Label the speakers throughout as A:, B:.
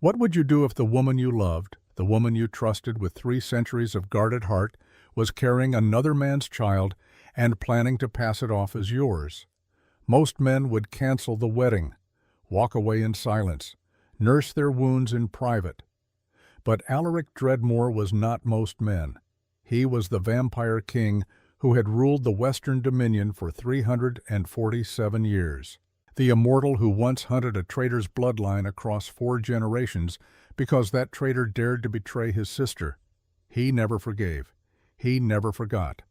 A: What would you do if the woman you loved, the woman you trusted with 3 centuries of guarded heart, was carrying another man's child and planning to pass it off as yours? Most men would cancel the wedding, walk away in silence, nurse their wounds in private. But Alaric Dreadmore was not most men. He was the vampire king who had ruled the Western Dominion for 347 years. The immortal who once hunted a traitor's bloodline across 4 generations because that traitor dared to betray his sister. He never forgave. He never forgot.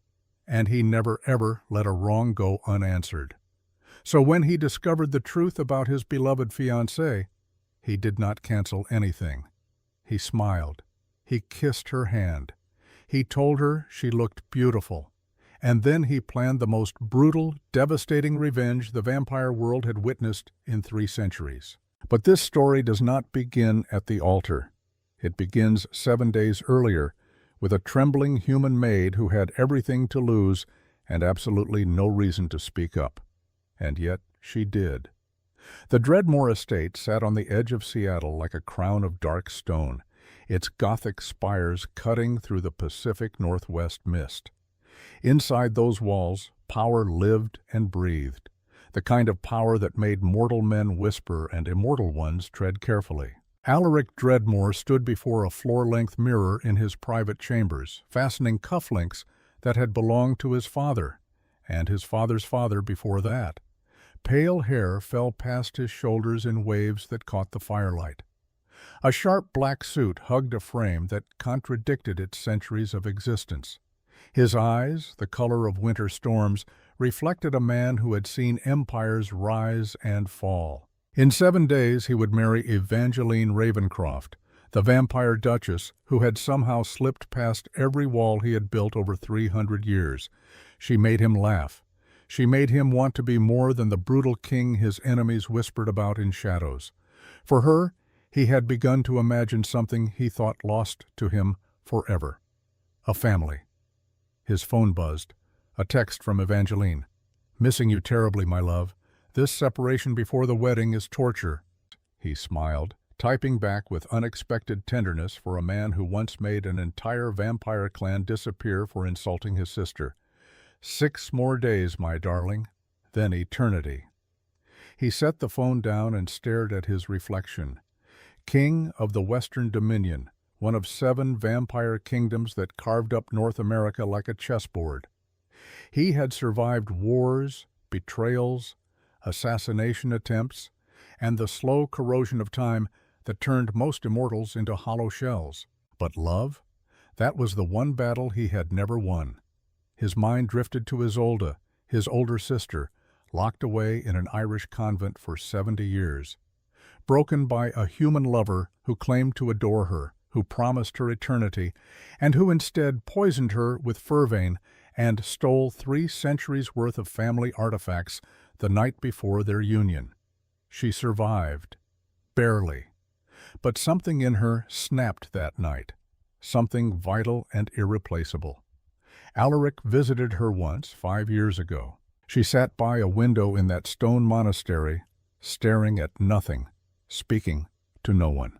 A: And he never ever let a wrong go unanswered. So when he discovered the truth about his beloved fiancée, he did not cancel anything. He smiled. He kissed her hand. He told her she looked beautiful. And then he planned the most brutal, devastating revenge the vampire world had witnessed in 3 centuries. But this story does not begin at the altar. It begins 7 days earlier with a trembling human maid who had everything to lose and absolutely no reason to speak up. And yet she did. The Dreadmore estate sat on the edge of Seattle like a crown of dark stone, its gothic spires cutting through the Pacific Northwest mist. Inside those walls, power lived and breathed, the kind of power that made mortal men whisper and immortal ones tread carefully. Alaric Dreadmore stood before a floor-length mirror in his private chambers, fastening cufflinks that had belonged to his father, and his father's father before that. Pale hair fell past his shoulders in waves that caught the firelight. A sharp black suit hugged a frame that contradicted its centuries of existence. His eyes, the color of winter storms, reflected a man who had seen empires rise and fall. In 7 days he would marry Evangeline Ravencroft, the vampire duchess who had somehow slipped past every wall he had built over 300 years. She made him laugh. She made him want to be more than the brutal king his enemies whispered about in shadows. For her, he had begun to imagine something he thought lost to him forever. A family. His phone buzzed. A text from Evangeline. "Missing you terribly, my love. This separation before the wedding is torture." He smiled, typing back with unexpected tenderness for a man who once made an entire vampire clan disappear for insulting his sister. 6 more days, my darling, then eternity. He set the phone down and stared at his reflection. King of the Western Dominion, one of 7 vampire kingdoms that carved up North America like a chessboard. He had survived wars, betrayals, assassination attempts, and the slow corrosion of time that turned most immortals into hollow shells. But love? That was the one battle he had never won. His mind drifted to Isolde, his older sister, locked away in an Irish convent for 70 years. Broken by a human lover who claimed to adore her, who promised her eternity, and who instead poisoned her with vervain and stole 3 centuries' worth of family artifacts the night before their union. She survived. Barely. But something in her snapped that night. Something vital and irreplaceable. Alaric visited her once 5 years ago. She sat by a window in that stone monastery, staring at nothing, speaking to no one.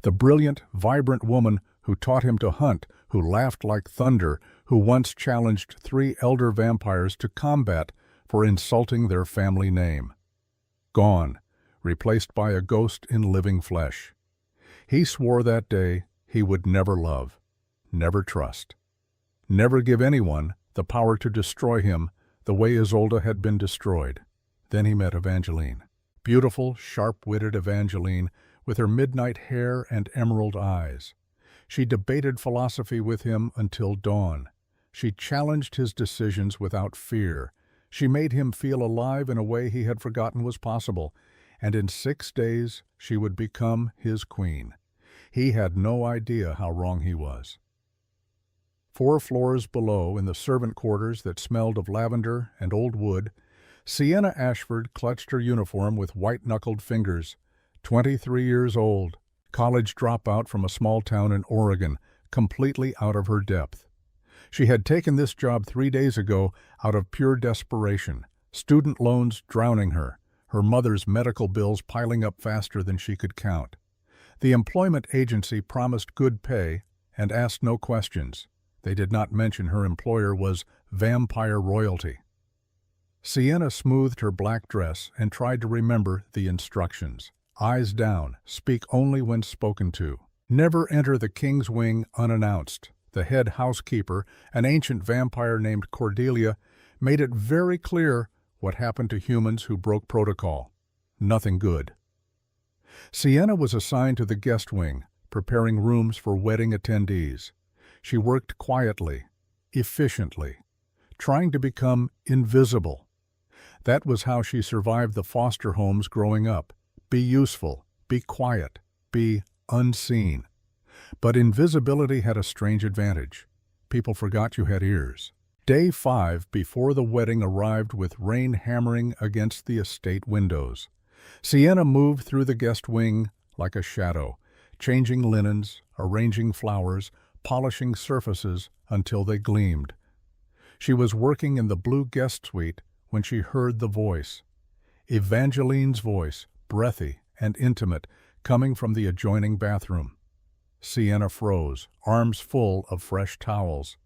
A: The brilliant, vibrant woman who taught him to hunt, who laughed like thunder, who once challenged 3 elder vampires to combat for insulting their family name. Gone, replaced by a ghost in living flesh. He swore that day he would never love, never trust, never give anyone the power to destroy him the way Isolde had been destroyed. Then he met Evangeline. Beautiful, sharp-witted Evangeline, with her midnight hair and emerald eyes. She debated philosophy with him until dawn. She challenged his decisions without fear. She made him feel alive in a way he had forgotten was possible, and in 6 days she would become his queen. He had no idea how wrong he was. 4 floors below, in the servant quarters that smelled of lavender and old wood, Sienna Ashford clutched her uniform with white-knuckled fingers. 23 years old, college dropout from a small town in Oregon, completely out of her depth. She had taken this job 3 days ago out of pure desperation, student loans drowning her, her mother's medical bills piling up faster than she could count. The employment agency promised good pay and asked no questions. They did not mention her employer was vampire royalty. Sienna smoothed her black dress and tried to remember the instructions. Eyes down, speak only when spoken to. Never enter the king's wing unannounced. The head housekeeper, an ancient vampire named Cordelia, made it very clear what happened to humans who broke protocol. Nothing good. Sienna was assigned to the guest wing, preparing rooms for wedding attendees. She worked quietly, efficiently, trying to become invisible. That was how she survived the foster homes growing up. Be useful, be quiet, be unseen. But invisibility had a strange advantage. People forgot you had ears. Day 5 before the wedding arrived with rain hammering against the estate windows. Sienna moved through the guest wing like a shadow, changing linens, arranging flowers, polishing surfaces until they gleamed. She was working in the blue guest suite when she heard the voice. Evangeline's voice, breathy and intimate, coming from the adjoining bathroom. Sienna froze, arms full of fresh towels.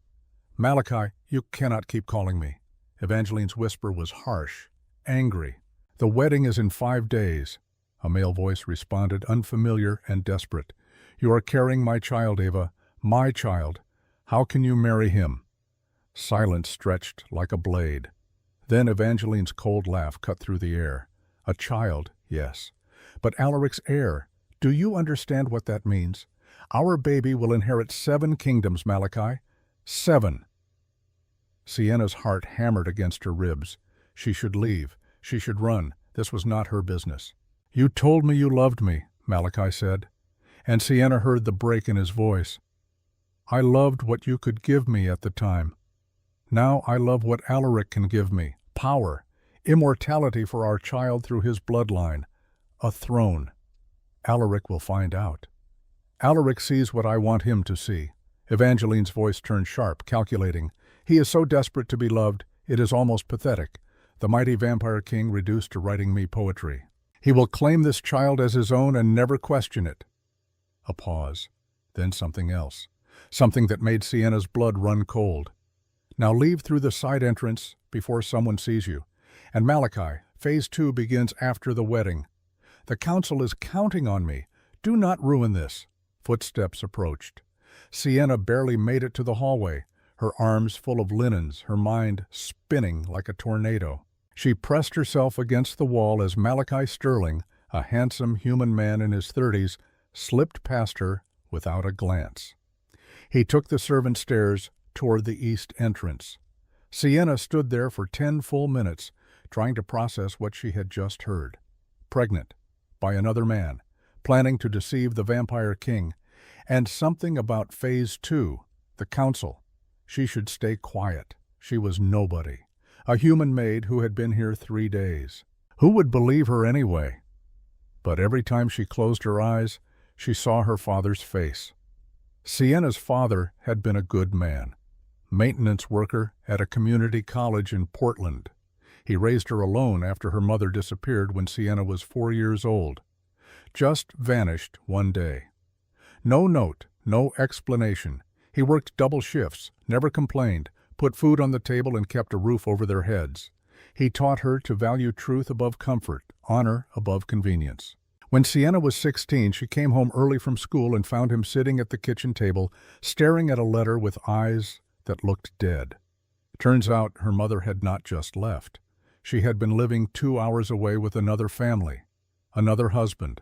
A: "Malachi, you cannot keep calling me." Evangeline's whisper was harsh, angry. "The wedding is in 5 days." A male voice responded, unfamiliar and desperate. "You are carrying my child, Ava, my child. How can you marry him?" Silence stretched like a blade. Then Evangeline's cold laugh cut through the air. "A child, yes. But Alaric's heir, do you understand what that means? Our baby will inherit 7 kingdoms, Malachi. 7. Sienna's heart hammered against her ribs. She should leave. She should run. This was not her business. "You told me you loved me," Malachi said. And Sienna heard the break in his voice. "I loved what you could give me at the time. Now I love what Alaric can give me. Power. Immortality for our child through his bloodline. A throne. Alaric will find out. Alaric sees what I want him to see." Evangeline's voice turned sharp, calculating. "He is so desperate to be loved, it is almost pathetic. The mighty vampire king reduced to writing me poetry. He will claim this child as his own and never question it." A pause, then something else. Something that made Sienna's blood run cold. "Now leave through the side entrance before someone sees you. And Malachi, phase 2 begins after the wedding. The council is counting on me. Do not ruin this." Footsteps approached. Sienna barely made it to the hallway, her arms full of linens, her mind spinning like a tornado. She pressed herself against the wall as Malachi Sterling, a handsome human man in his 30s, slipped past her without a glance. He took the servant stairs toward the east entrance. Sienna stood there for 10 full minutes, trying to process what she had just heard. Pregnant, by another man, planning to deceive the vampire king, and something about phase 2, the council. She should stay quiet. She was nobody. A human maid who had been here 3 days. Who would believe her anyway? But every time she closed her eyes, she saw her father's face. Sienna's father had been a good man. Maintenance worker at a community college in Portland. He raised her alone after her mother disappeared when Sienna was 4 years old. Just vanished one day. No note, no explanation. He worked double shifts, never complained, put food on the table and kept a roof over their heads. He taught her to value truth above comfort, honor above convenience. When Sienna was 16, she came home early from school and found him sitting at the kitchen table, staring at a letter with eyes that looked dead. Turns out her mother had not just left. She had been living 2 hours away with another family, another husband,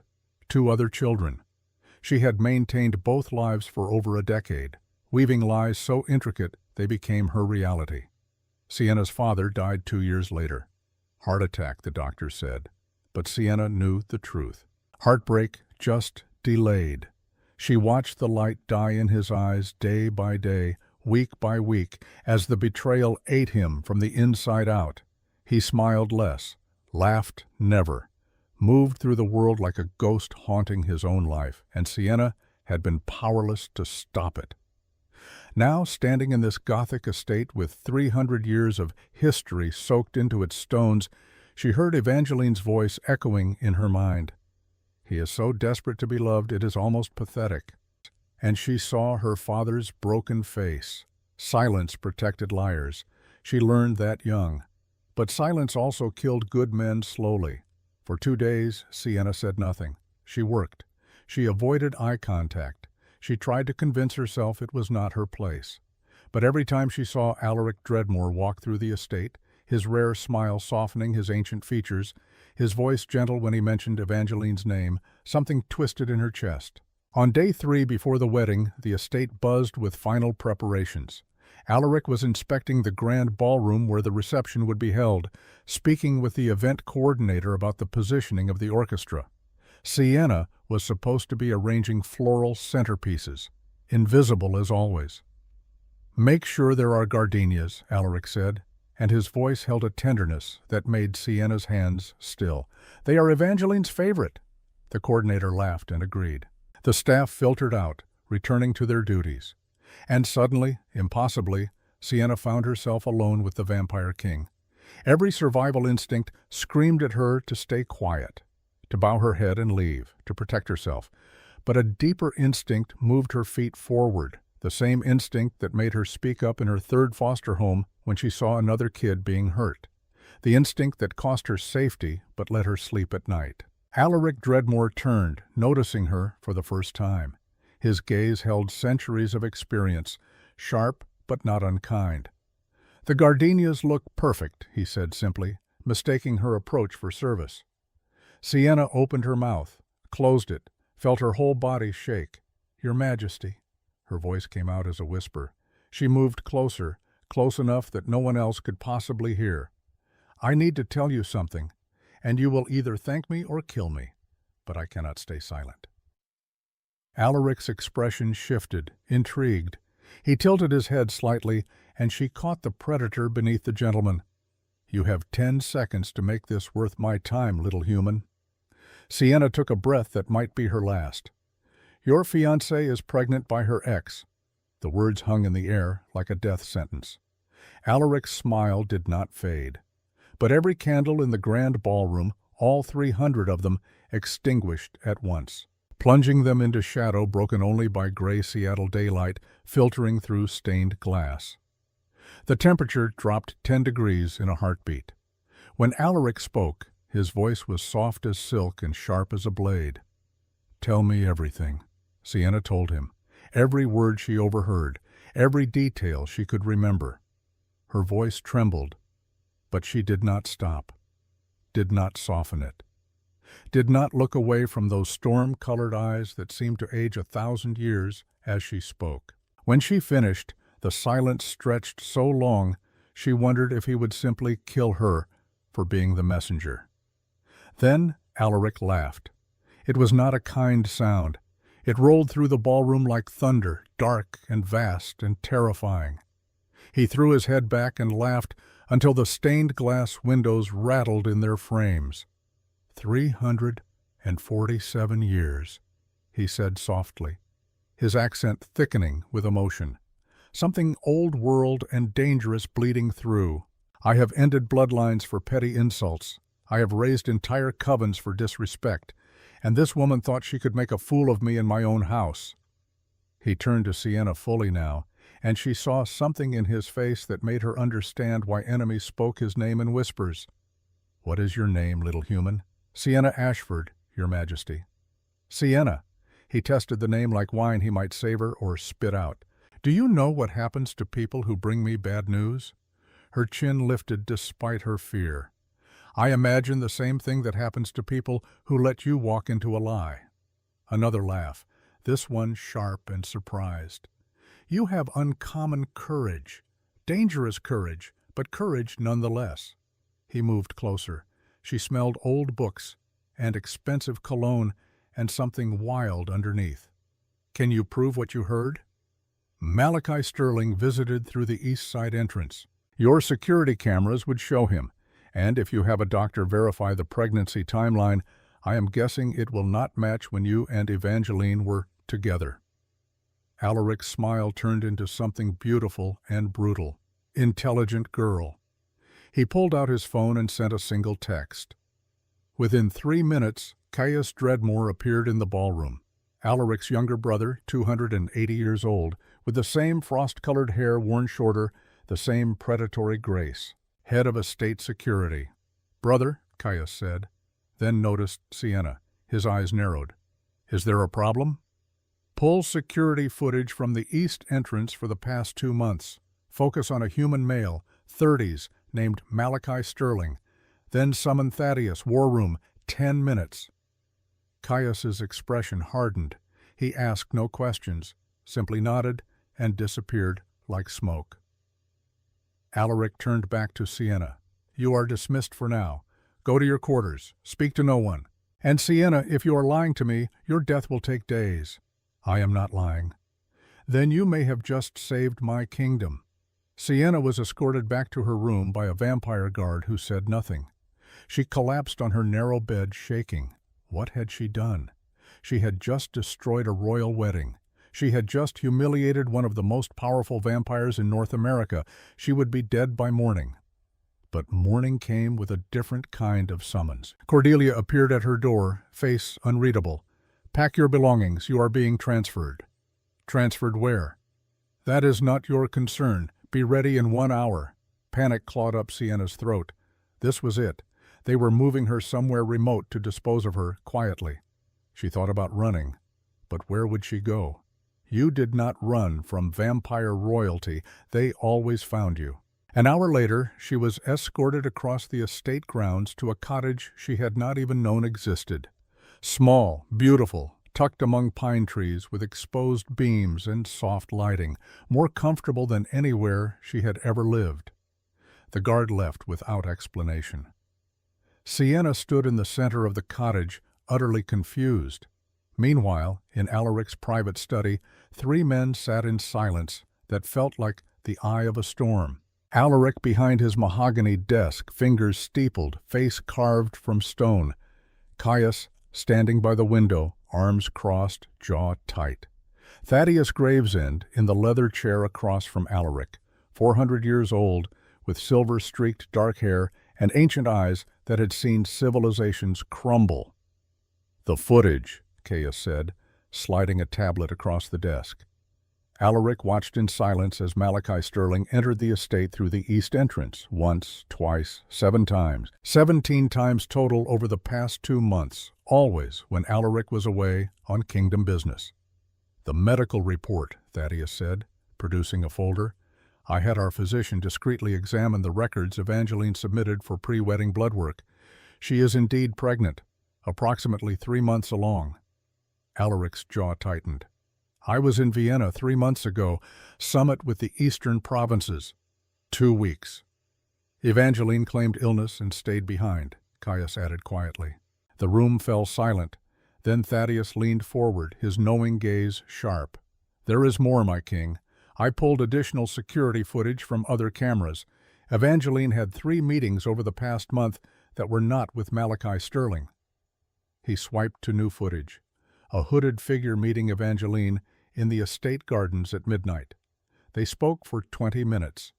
A: 2 other children. She had maintained both lives for over a decade, weaving lies so intricate they became her reality. Sienna's father died 2 years later. Heart attack, the doctor said. But Sienna knew the truth. Heartbreak just delayed. She watched the light die in his eyes day by day, week by week, as the betrayal ate him from the inside out. He smiled less, laughed never, moved through the world like a ghost haunting his own life, and Sienna had been powerless to stop it. Now, standing in this gothic estate with 300 years of history soaked into its stones, she heard Evangeline's voice echoing in her mind. He is so desperate to be loved it is almost pathetic. And she saw her father's broken face. Silence protected liars. She learned that young. But silence also killed good men slowly. For 2 days, Sienna said nothing. She worked. She avoided eye contact. She tried to convince herself it was not her place. But every time she saw Alaric Dreadmore walk through the estate, his rare smile softening his ancient features, his voice gentle when he mentioned Evangeline's name, something twisted in her chest. On day 3 before the wedding, the estate buzzed with final preparations. Alaric was inspecting the grand ballroom where the reception would be held, speaking with the event coordinator about the positioning of the orchestra. Sienna was supposed to be arranging floral centerpieces, invisible as always. "Make sure there are gardenias," Alaric said, and his voice held a tenderness that made Sienna's hands still. "They are Evangeline's favorite." The coordinator laughed and agreed. The staff filtered out, returning to their duties. And suddenly, impossibly, Sienna found herself alone with the Vampire King. Every survival instinct screamed at her to stay quiet, to bow her head and leave, to protect herself. But a deeper instinct moved her feet forward, the same instinct that made her speak up in her 3rd foster home when she saw another kid being hurt. The instinct that cost her safety but let her sleep at night. Alaric Dreadmore turned, noticing her for the first time. His gaze held centuries of experience, sharp but not unkind. "The gardenias look perfect," he said simply, mistaking her approach for service. Sienna opened her mouth, closed it, felt her whole body shake. "Your Majesty." Her voice came out as a whisper. She moved closer, close enough that no one else could possibly hear. "I need to tell you something, and you will either thank me or kill me, but I cannot stay silent." Alaric's expression shifted, intrigued. He tilted his head slightly, and she caught the predator beneath the gentleman. "You have 10 seconds to make this worth my time, little human." Sienna took a breath that might be her last. "Your fiancée is pregnant by her ex." The words hung in the air like a death sentence. Alaric's smile did not fade. But every candle in the grand ballroom, all 300 of them, extinguished at once, plunging them into shadow broken only by gray Seattle daylight filtering through stained glass. The temperature dropped 10 degrees in a heartbeat. When Alaric spoke, his voice was soft as silk and sharp as a blade. "Tell me everything," Sienna told him. Every word she overheard, every detail she could remember. Her voice trembled, but she did not stop, did not soften it, did not look away from those storm-colored eyes that seemed to age 1,000 years as she spoke. When she finished, the silence stretched so long she wondered if he would simply kill her for being the messenger. Then Alaric laughed. It was not a kind sound. It rolled through the ballroom like thunder, dark and vast and terrifying. He threw his head back and laughed until the stained glass windows rattled in their frames. 347 years, he said softly, his accent thickening with emotion. Something old-world and dangerous bleeding through. "I have ended bloodlines for petty insults. I have raised entire covens for disrespect, and this woman thought she could make a fool of me in my own house." He turned to Sienna fully now, and she saw something in his face that made her understand why enemies spoke his name in whispers. "What is your name, little human?" "Sienna Ashford, Your Majesty." "Sienna." He tested the name like wine he might savor or spit out. "Do you know what happens to people who bring me bad news?" Her chin lifted despite her fear. "I imagine the same thing that happens to people who let you walk into a lie." Another laugh, this one sharp and surprised. "You have uncommon courage, dangerous courage, but courage nonetheless." He moved closer. She smelled old books and expensive cologne and something wild underneath. "Can you prove what you heard?" Malachi Sterling visited through the East Side entrance. "Your security cameras would show him, and if you have a doctor verify the pregnancy timeline, I am guessing it will not match when you and Evangeline were together." Alaric's smile turned into something beautiful and brutal. "Intelligent girl." He pulled out his phone and sent a single text. Within 3 minutes, Caius Dreadmore appeared in the ballroom. Alaric's younger brother, 280 years old, with the same frost-colored hair worn shorter, the same predatory grace. Head of estate security. "Brother," Caius said, then noticed Sienna. His eyes narrowed. "Is there a problem?" "Pull security footage from the east entrance for the past 2 months. Focus on a human male, 30s, named Malachi Sterling. Then summon Thaddeus, War Room, 10 minutes." Caius's expression hardened. He asked no questions, simply nodded and disappeared like smoke. Alaric turned back to Sienna. "You are dismissed for now. Go to your quarters. Speak to no one. And Sienna, if you are lying to me, your death will take days." "I am not lying." "Then you may have just saved my kingdom." Sienna was escorted back to her room by a vampire guard who said nothing. She collapsed on her narrow bed, shaking. What had she done? She had just destroyed a royal wedding. She had just humiliated one of the most powerful vampires in North America. She would be dead by morning. But morning came with a different kind of summons. Cordelia appeared at her door, face unreadable. "Pack your belongings. You are being transferred." "Transferred where?" "That is not your concern. Be ready in 1 hour." Panic clawed up Sienna's throat. This was it. They were moving her somewhere remote to dispose of her quietly. She thought about running. But where would she go? You did not run from vampire royalty. They always found you. An hour later, she was escorted across the estate grounds to a cottage she had not even known existed. Small, beautiful, tucked among pine trees with exposed beams and soft lighting, more comfortable than anywhere she had ever lived. The guard left without explanation. Sienna stood in the center of the cottage, utterly confused. Meanwhile, in Alaric's private study, 3 men sat in silence that felt like the eye of a storm. Alaric behind his mahogany desk, fingers steepled, face carved from stone. Caius standing by the window, arms crossed, jaw tight. Thaddeus Gravesend in the leather chair across from Alaric, 400 years old, with silver-streaked dark hair and ancient eyes that had seen civilizations crumble. "The footage," Caius said, sliding a tablet across the desk. Alaric watched in silence as Malachi Sterling entered the estate through the east entrance, once, twice, 7 times. 17 times total over the past 2 months, always when Alaric was away on kingdom business. "The medical report," Thaddeus said, producing a folder. "I had our physician discreetly examine the records Evangeline submitted for pre-wedding blood work. She is indeed pregnant, approximately 3 months along." Alaric's jaw tightened. "I was in Vienna 3 months ago, summit with the eastern provinces. 2 weeks. Evangeline claimed illness and stayed behind," Caius added quietly. The room fell silent. Then Thaddeus leaned forward, his knowing gaze sharp. "There is more, my king. I pulled additional security footage from other cameras. Evangeline had 3 meetings over the past month that were not with Malachi Sterling." He swiped to new footage. A hooded figure meeting Evangeline in the estate gardens at midnight. They spoke for 20 minutes.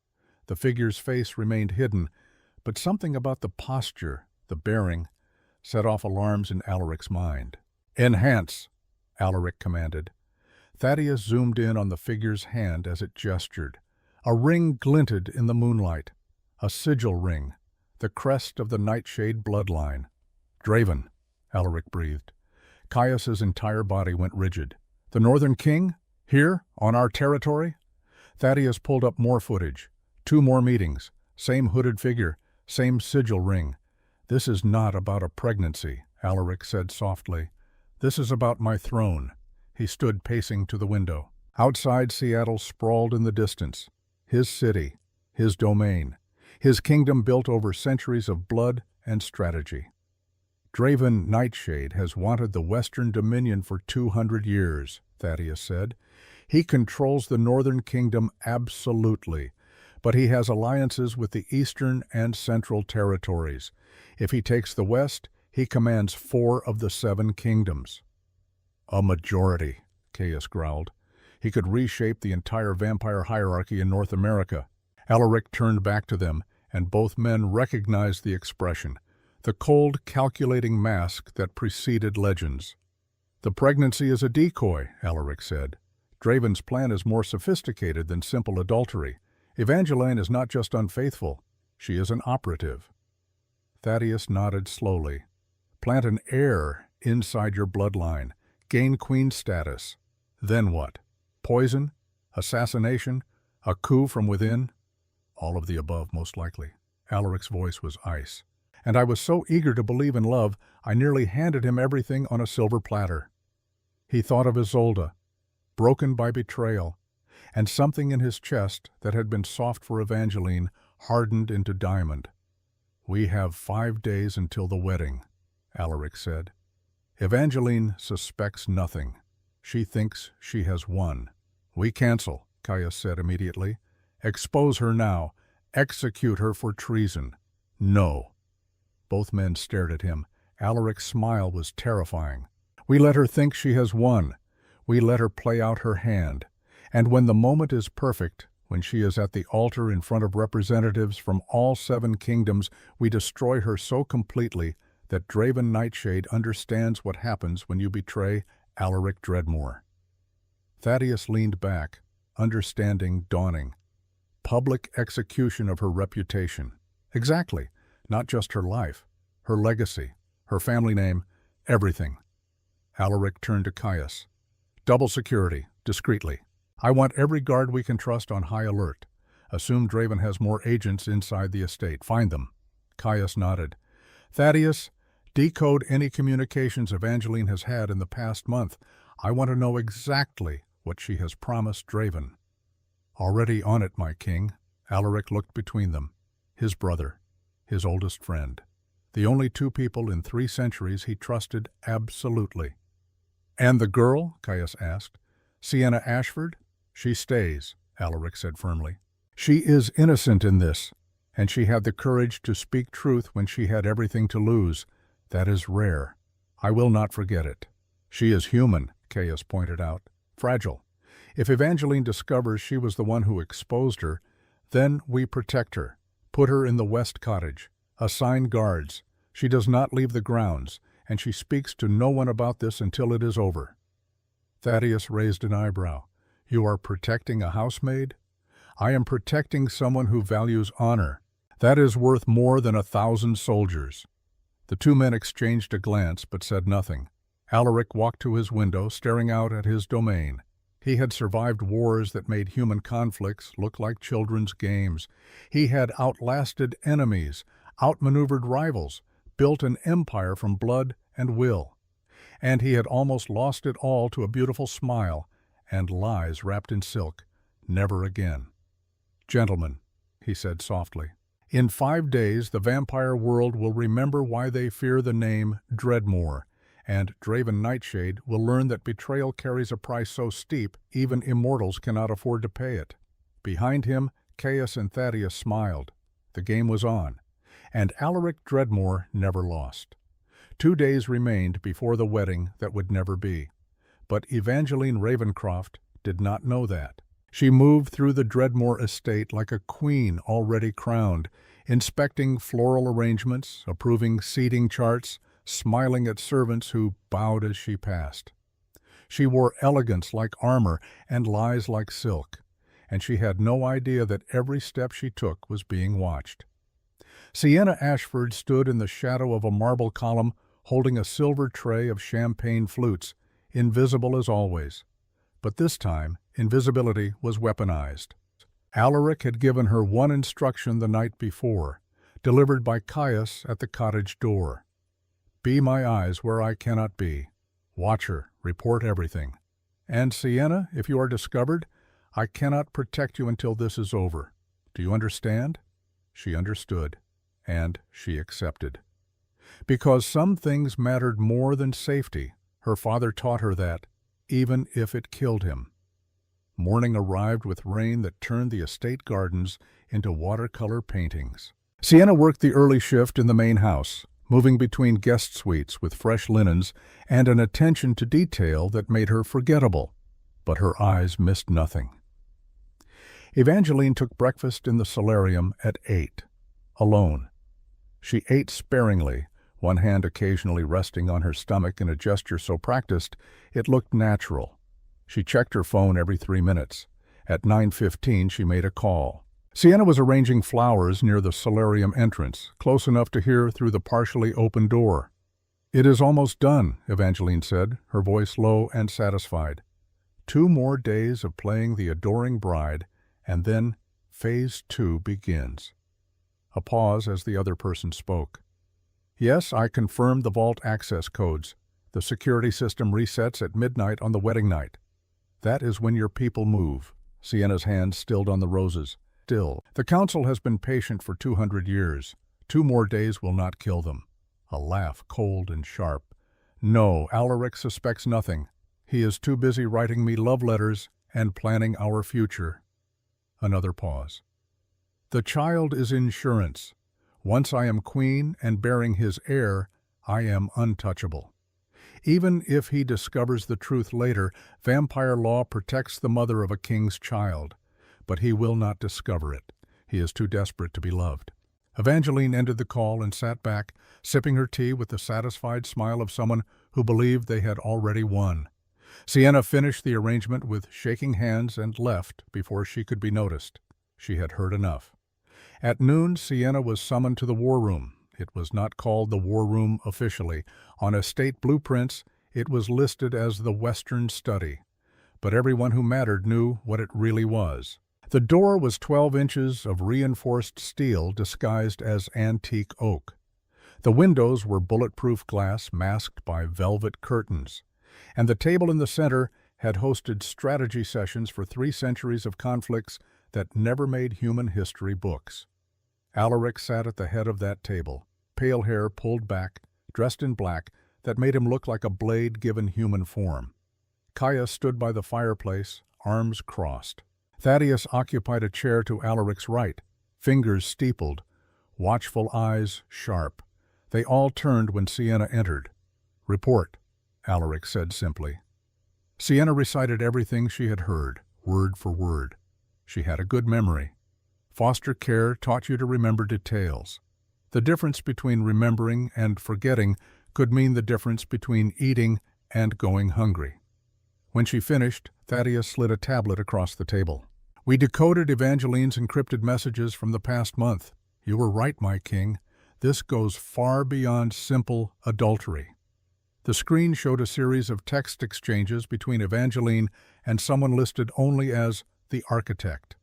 A: The figure's face remained hidden, but something about the posture, the bearing, set off alarms in Alaric's mind. "Enhance," Alaric commanded. Thaddeus zoomed in on the figure's hand as it gestured. A ring glinted in the moonlight. A sigil ring, the crest of the Nightshade bloodline. "Draven," Alaric breathed. Caius's entire body went rigid. "The Northern King? Here? On our territory?" Thaddeus pulled up more footage. 2 more meetings. Same hooded figure. Same sigil ring. "This is not about a pregnancy," Alaric said softly. "This is about my throne." He stood pacing to the window. Outside, Seattle sprawled in the distance. His city, his domain, his kingdom built over centuries of blood and strategy. "Draven Nightshade has wanted the Western Dominion for 200 years, Thaddeus said. "He controls the Northern Kingdom absolutely, but he has alliances with the Eastern and Central territories. If he takes the West, he commands 4 of the 7 kingdoms." "A majority," Caius growled. "He could reshape the entire vampire hierarchy in North America." Alaric turned back to them, and both men recognized the expression. the cold, calculating mask that preceded legends. "The pregnancy is a decoy," Alaric said. "Draven's plan is more sophisticated than simple adultery. Evangeline is not just unfaithful, she is an operative." Thaddeus nodded slowly. "Plant an heir inside your bloodline. Gain queen status. Then what? Poison? Assassination? A coup from within?" "All of the above, most likely." Alaric's voice was ice. "And I was so eager to believe in love, I nearly handed him everything on a silver platter." He thought of Isolde, broken by betrayal, and something in his chest that had been soft for Evangeline hardened into diamond. "We have 5 days until the wedding," Alaric said. "Evangeline suspects nothing. She thinks she has won." "We cancel," Caius said immediately. "Expose her now. Execute her for treason." "No." Both men stared at him. Alaric's smile was terrifying. "We let her think she has won. We let her play out her hand. And when the moment is perfect, when she is at the altar in front of representatives from all 7 kingdoms, we destroy her so completely that Draven Nightshade understands what happens when you betray Alaric Dreadmore." Thaddeus leaned back, understanding dawning. Public execution of her reputation. Exactly. Not just her life, her legacy, her family name, everything. Alaric turned to Caius. "Double security, discreetly. I want every guard we can trust on high alert. Assume Draven has more agents inside the estate. Find them." Caius nodded. "Thaddeus, decode any communications Evangeline has had in the past month. I want to know exactly what she has promised Draven." "Already on it, my king." Alaric looked between them. His brother, his oldest friend. The only 2 people in 3 centuries he trusted absolutely. "And the girl?" Caius asked. "Sienna Ashford?" "She stays," Alaric said firmly. "She is innocent in this, and she had the courage to speak truth when she had everything to lose. That is rare. I will not forget it." "She is human," Caius pointed out. "Fragile. If Evangeline discovers she was the one who exposed her, then we protect her. Put her in the West Cottage. Assign guards. She does not leave the grounds, and she speaks to no one about this until it is over." Thaddeus raised an eyebrow. "You are protecting a housemaid?" "I am protecting someone who values honor. That is worth more than 1,000 soldiers." The 2 men exchanged a glance but said nothing. Alaric walked to his window, staring out at his domain. He had survived wars that made human conflicts look like children's games. He had outlasted enemies, outmaneuvered rivals, built an empire from blood and will. And he had almost lost it all to a beautiful smile and lies wrapped in silk. Never again. "Gentlemen," he said softly, "in 5 days the vampire world will remember why they fear the name Dreadmore, and Draven Nightshade will learn that betrayal carries a price so steep even immortals cannot afford to pay it." Behind him, Caius and Thaddeus smiled. The game was on, and Alaric Dreadmore never lost. 2 days remained before the wedding that would never be. But Evangeline Ravencroft did not know that. She moved through the Dreadmore estate like a queen already crowned, inspecting floral arrangements, approving seating charts, smiling at servants who bowed as she passed. She wore elegance like armor and lies like silk, and she had no idea that every step she took was being watched. Sienna Ashford stood in the shadow of a marble column, holding a silver tray of champagne flutes, invisible as always. But this time, invisibility was weaponized. Alaric had given her one instruction the night before, delivered by Caius at the cottage door. "Be my eyes where I cannot be. Watch her, report everything. And Sienna, if you are discovered, I cannot protect you until this is over. Do you understand?" She understood, and she accepted. Because some things mattered more than safety, her father taught her that, even if it killed him. Morning arrived with rain that turned the estate gardens into watercolor paintings. Sienna worked the early shift in the main house, moving between guest suites with fresh linens and an attention to detail that made her forgettable, but her eyes missed nothing. Evangeline took breakfast in the solarium at 8, alone. She ate sparingly, one hand occasionally resting on her stomach in a gesture so practiced it looked natural. She checked her phone every 3 minutes. At 9:15 she made a call. Sienna was arranging flowers near the solarium entrance, close enough to hear through the partially open door. "It is almost done," Evangeline said, her voice low and satisfied. 2 more days of playing the adoring bride, and then Phase 2 begins. A pause as the other person spoke. "Yes, I confirmed the vault access codes. The security system resets at midnight on the wedding night. That is when your people move." Sienna's hand stilled on the roses. "Still, the council has been patient for 200 years. 2 more days will not kill them." A laugh, cold and sharp. "No, Alaric suspects nothing. He is too busy writing me love letters and planning our future." Another pause. "The child is insurance. Once I am queen and bearing his heir, I am untouchable. Even if he discovers the truth later, vampire law protects the mother of a king's child. But he will not discover it. He is too desperate to be loved." Evangeline ended the call and sat back, sipping her tea with the satisfied smile of someone who believed they had already won. Sienna finished the arrangement with shaking hands and left before she could be noticed. She had heard enough. At noon, Sienna was summoned to the war room. It was not called the war room officially. On estate blueprints, it was listed as the Western Study. But everyone who mattered knew what it really was. The door was 12 inches of reinforced steel disguised as antique oak. The windows were bulletproof glass masked by velvet curtains. And the table in the center had hosted strategy sessions for 3 centuries of conflicts that never made human history books. Alaric sat at the head of that table, pale hair pulled back, dressed in black, that made him look like a blade given human form. Kaya stood by the fireplace, arms crossed. Thaddeus occupied a chair to Alaric's right, fingers steepled, watchful eyes sharp. They all turned when Sienna entered. "Report," Alaric said simply. Sienna recited everything she had heard, word for word. She had a good memory. Foster care taught you to remember details. The difference between remembering and forgetting could mean the difference between eating and going hungry. When she finished, Thaddeus slid a tablet across the table. "We decoded Evangeline's encrypted messages from the past month. You were right, my king. This goes far beyond simple adultery." The screen showed a series of text exchanges between Evangeline and someone listed only as the architect.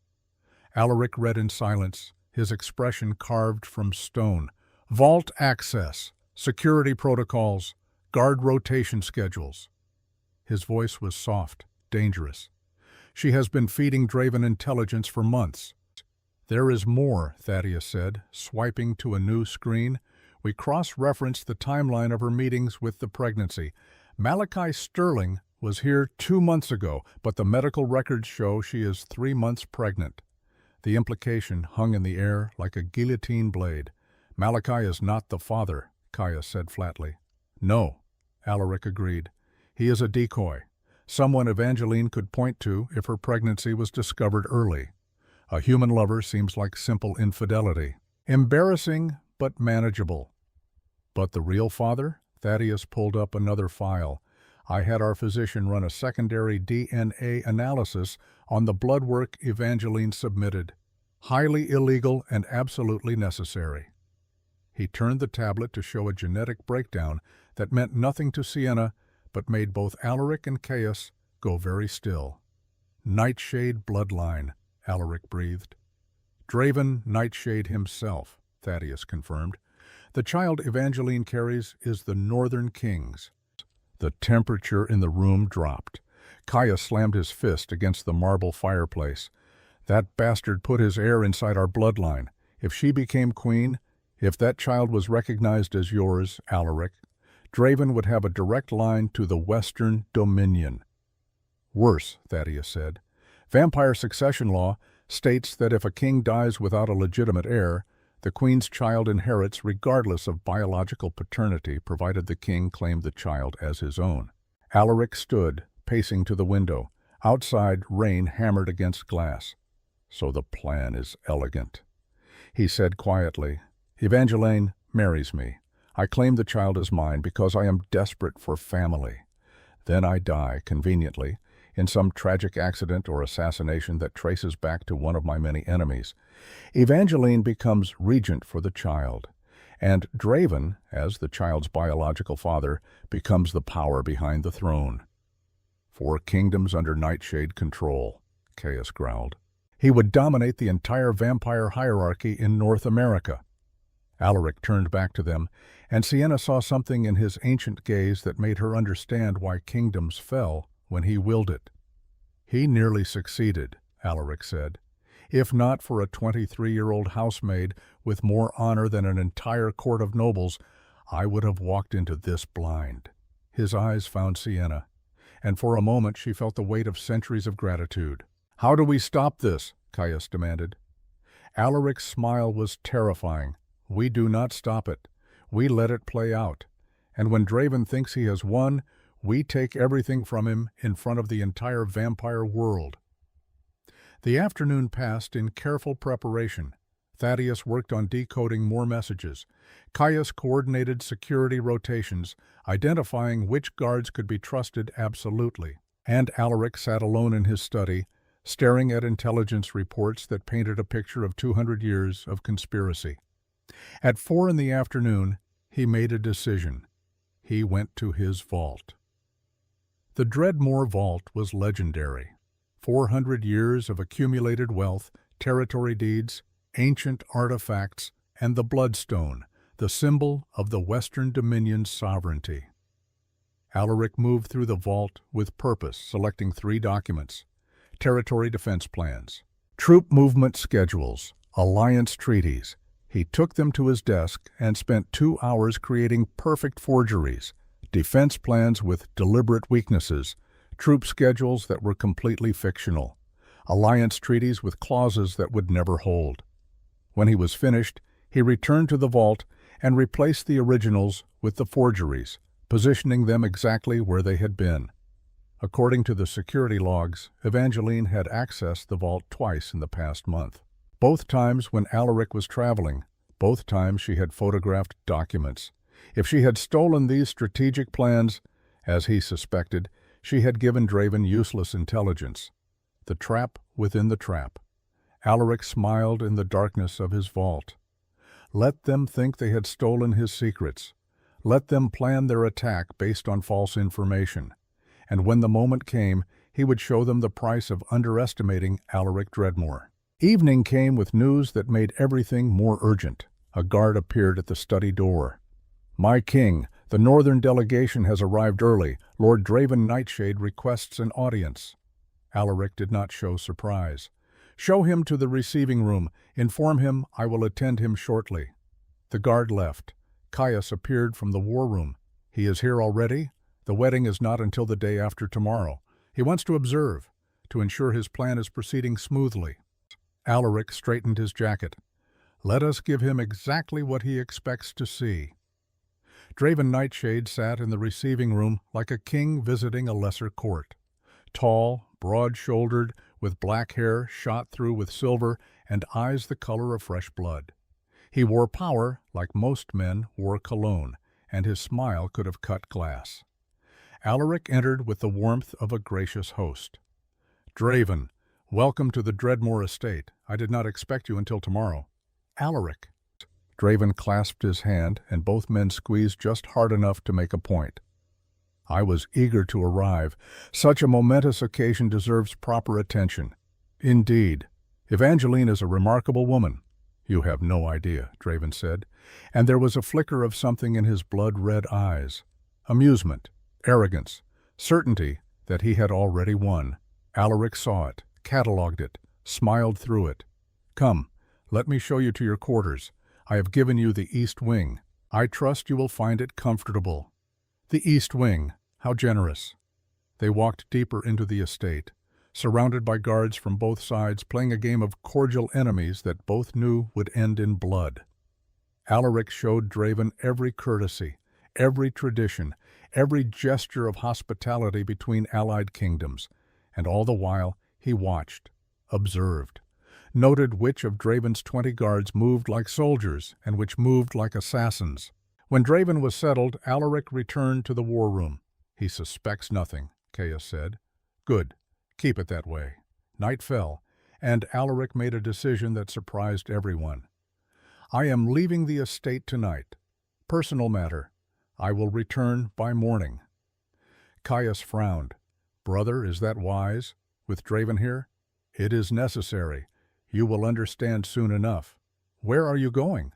A: Alaric read in silence, his expression carved from stone. "Vault access, security protocols, guard rotation schedules." His voice was soft, dangerous. "She has been feeding Draven intelligence for months." "There is more," Thaddeus said, swiping to a new screen. "We cross-referenced the timeline of her meetings with the pregnancy. Malachi Sterling was here 2 months ago, but the medical records show she is 3 months pregnant." The implication hung in the air like a guillotine blade. "Malachi is not the father," Kaya said flatly. "No," Alaric agreed. "He is a decoy. Someone Evangeline could point to if her pregnancy was discovered early. A human lover seems like simple infidelity. Embarrassing, but manageable." "But the real father?" Thaddeus pulled up another file. "I had our physician run a secondary DNA analysis on the blood work Evangeline submitted. Highly illegal and absolutely necessary." He turned the tablet to show a genetic breakdown that meant nothing to Sienna, but made both Alaric and Caius go very still. "Nightshade bloodline," Alaric breathed. "Draven Nightshade himself," Thaddeus confirmed. "The child Evangeline carries is the Northern King's." The temperature in the room dropped. Caius slammed his fist against the marble fireplace. "That bastard put his heir inside our bloodline. If she became queen, if that child was recognized as yours, Alaric, Draven would have a direct line to the Western Dominion." "Worse," Thaddeus said. "Vampire succession law states that if a king dies without a legitimate heir, the queen's child inherits regardless of biological paternity, provided the king claimed the child as his own." Alaric stood, pacing to the window. Outside, rain hammered against glass. "So the plan is elegant," he said quietly. "Evangeline marries me. I claim the child as mine because I am desperate for family. Then I die, conveniently, in some tragic accident or assassination that traces back to one of my many enemies. Evangeline becomes regent for the child, and Draven, as the child's biological father, becomes the power behind the throne. 4 kingdoms under Nightshade control, Caius growled. He would dominate the entire vampire hierarchy in North America. Alaric turned back to them, and Sienna saw something in his ancient gaze that made her understand why kingdoms fell when he willed it. He nearly succeeded, Alaric said. If not for a 23-year-old housemaid with more honor than an entire court of nobles, I would have walked into this blind. His eyes found Sienna, and for a moment she felt the weight of centuries of gratitude. "How do we stop this?" Caius demanded. Alaric's smile was terrifying. "We do not stop it. We let it play out. And when Draven thinks he has won, we take everything from him in front of the entire vampire world." The afternoon passed in careful preparation. Thaddeus worked on decoding more messages. Caius coordinated security rotations, identifying which guards could be trusted absolutely. And Alaric sat alone in his study, staring at intelligence reports that painted a picture of 200 years of conspiracy. At 4 in the afternoon, he made a decision. He went to his vault. The Dreadmore Vault was legendary. 400 years of accumulated wealth, territory deeds, ancient artifacts, and the Bloodstone, the symbol of the Western Dominion's sovereignty. Alaric moved through the vault with purpose, selecting 3 documents: territory defense plans, troop movement schedules, alliance treaties. He took them to his desk and spent 2 hours creating perfect forgeries, defense plans with deliberate weaknesses, troop schedules that were completely fictional, alliance treaties with clauses that would never hold. When he was finished, he returned to the vault and replaced the originals with the forgeries, positioning them exactly where they had been. According to the security logs, Evangeline had accessed the vault twice in the past month. Both times when Alaric was traveling, both times she had photographed documents. If she had stolen these strategic plans, as he suspected, she had given Draven useless intelligence. The trap within the trap. Alaric smiled in the darkness of his vault. Let them think they had stolen his secrets. Let them plan their attack based on false information. And when the moment came, he would show them the price of underestimating Alaric Dreadmore. Evening came with news that made everything more urgent. A guard appeared at the study door. "My king, the northern delegation has arrived early. Lord Draven Nightshade requests an audience." Alaric did not show surprise. "Show him to the receiving room. Inform him I will attend him shortly." The guard left. Caius appeared from the war room. "He is here already? The wedding is not until the day after tomorrow. He wants to observe, to ensure his plan is proceeding smoothly." Alaric straightened his jacket. "Let us give him exactly what he expects to see." Draven Nightshade sat in the receiving room like a king visiting a lesser court. Tall, broad-shouldered, with black hair shot through with silver and eyes the color of fresh blood. He wore power like most men wore cologne, and his smile could have cut glass. Alaric entered with the warmth of a gracious host. "Draven, welcome to the Dreadmore estate. I did not expect you until tomorrow." "Alaric." Draven clasped his hand, and both men squeezed just hard enough to make a point. "I was eager to arrive. Such a momentous occasion deserves proper attention." "Indeed. Evangeline is a remarkable woman." "You have no idea," Draven said, and there was a flicker of something in his blood-red eyes. Amusement, arrogance, certainty that he had already won. Alaric saw it, catalogued it, smiled through it. "Come, let me show you to your quarters. I have given you the East Wing. I trust you will find it comfortable." The East Wing, how generous. They walked deeper into the estate, surrounded by guards from both sides playing a game of cordial enemies that both knew would end in blood. Alaric showed Draven every courtesy, every tradition, every gesture of hospitality between allied kingdoms, and all the while he watched, observed, noted which of Draven's 20 guards moved like soldiers and which moved like assassins, When Draven was settled, Alaric returned to the war room. "He suspects nothing," Caius said. "Good. Keep it that way." Night fell, and Alaric made a decision that surprised everyone. "I am leaving the estate tonight. Personal matter. I will return by morning." Caius frowned. "Brother, is that wise? With Draven here?" "It is necessary. You will understand soon enough." "Where are you going?"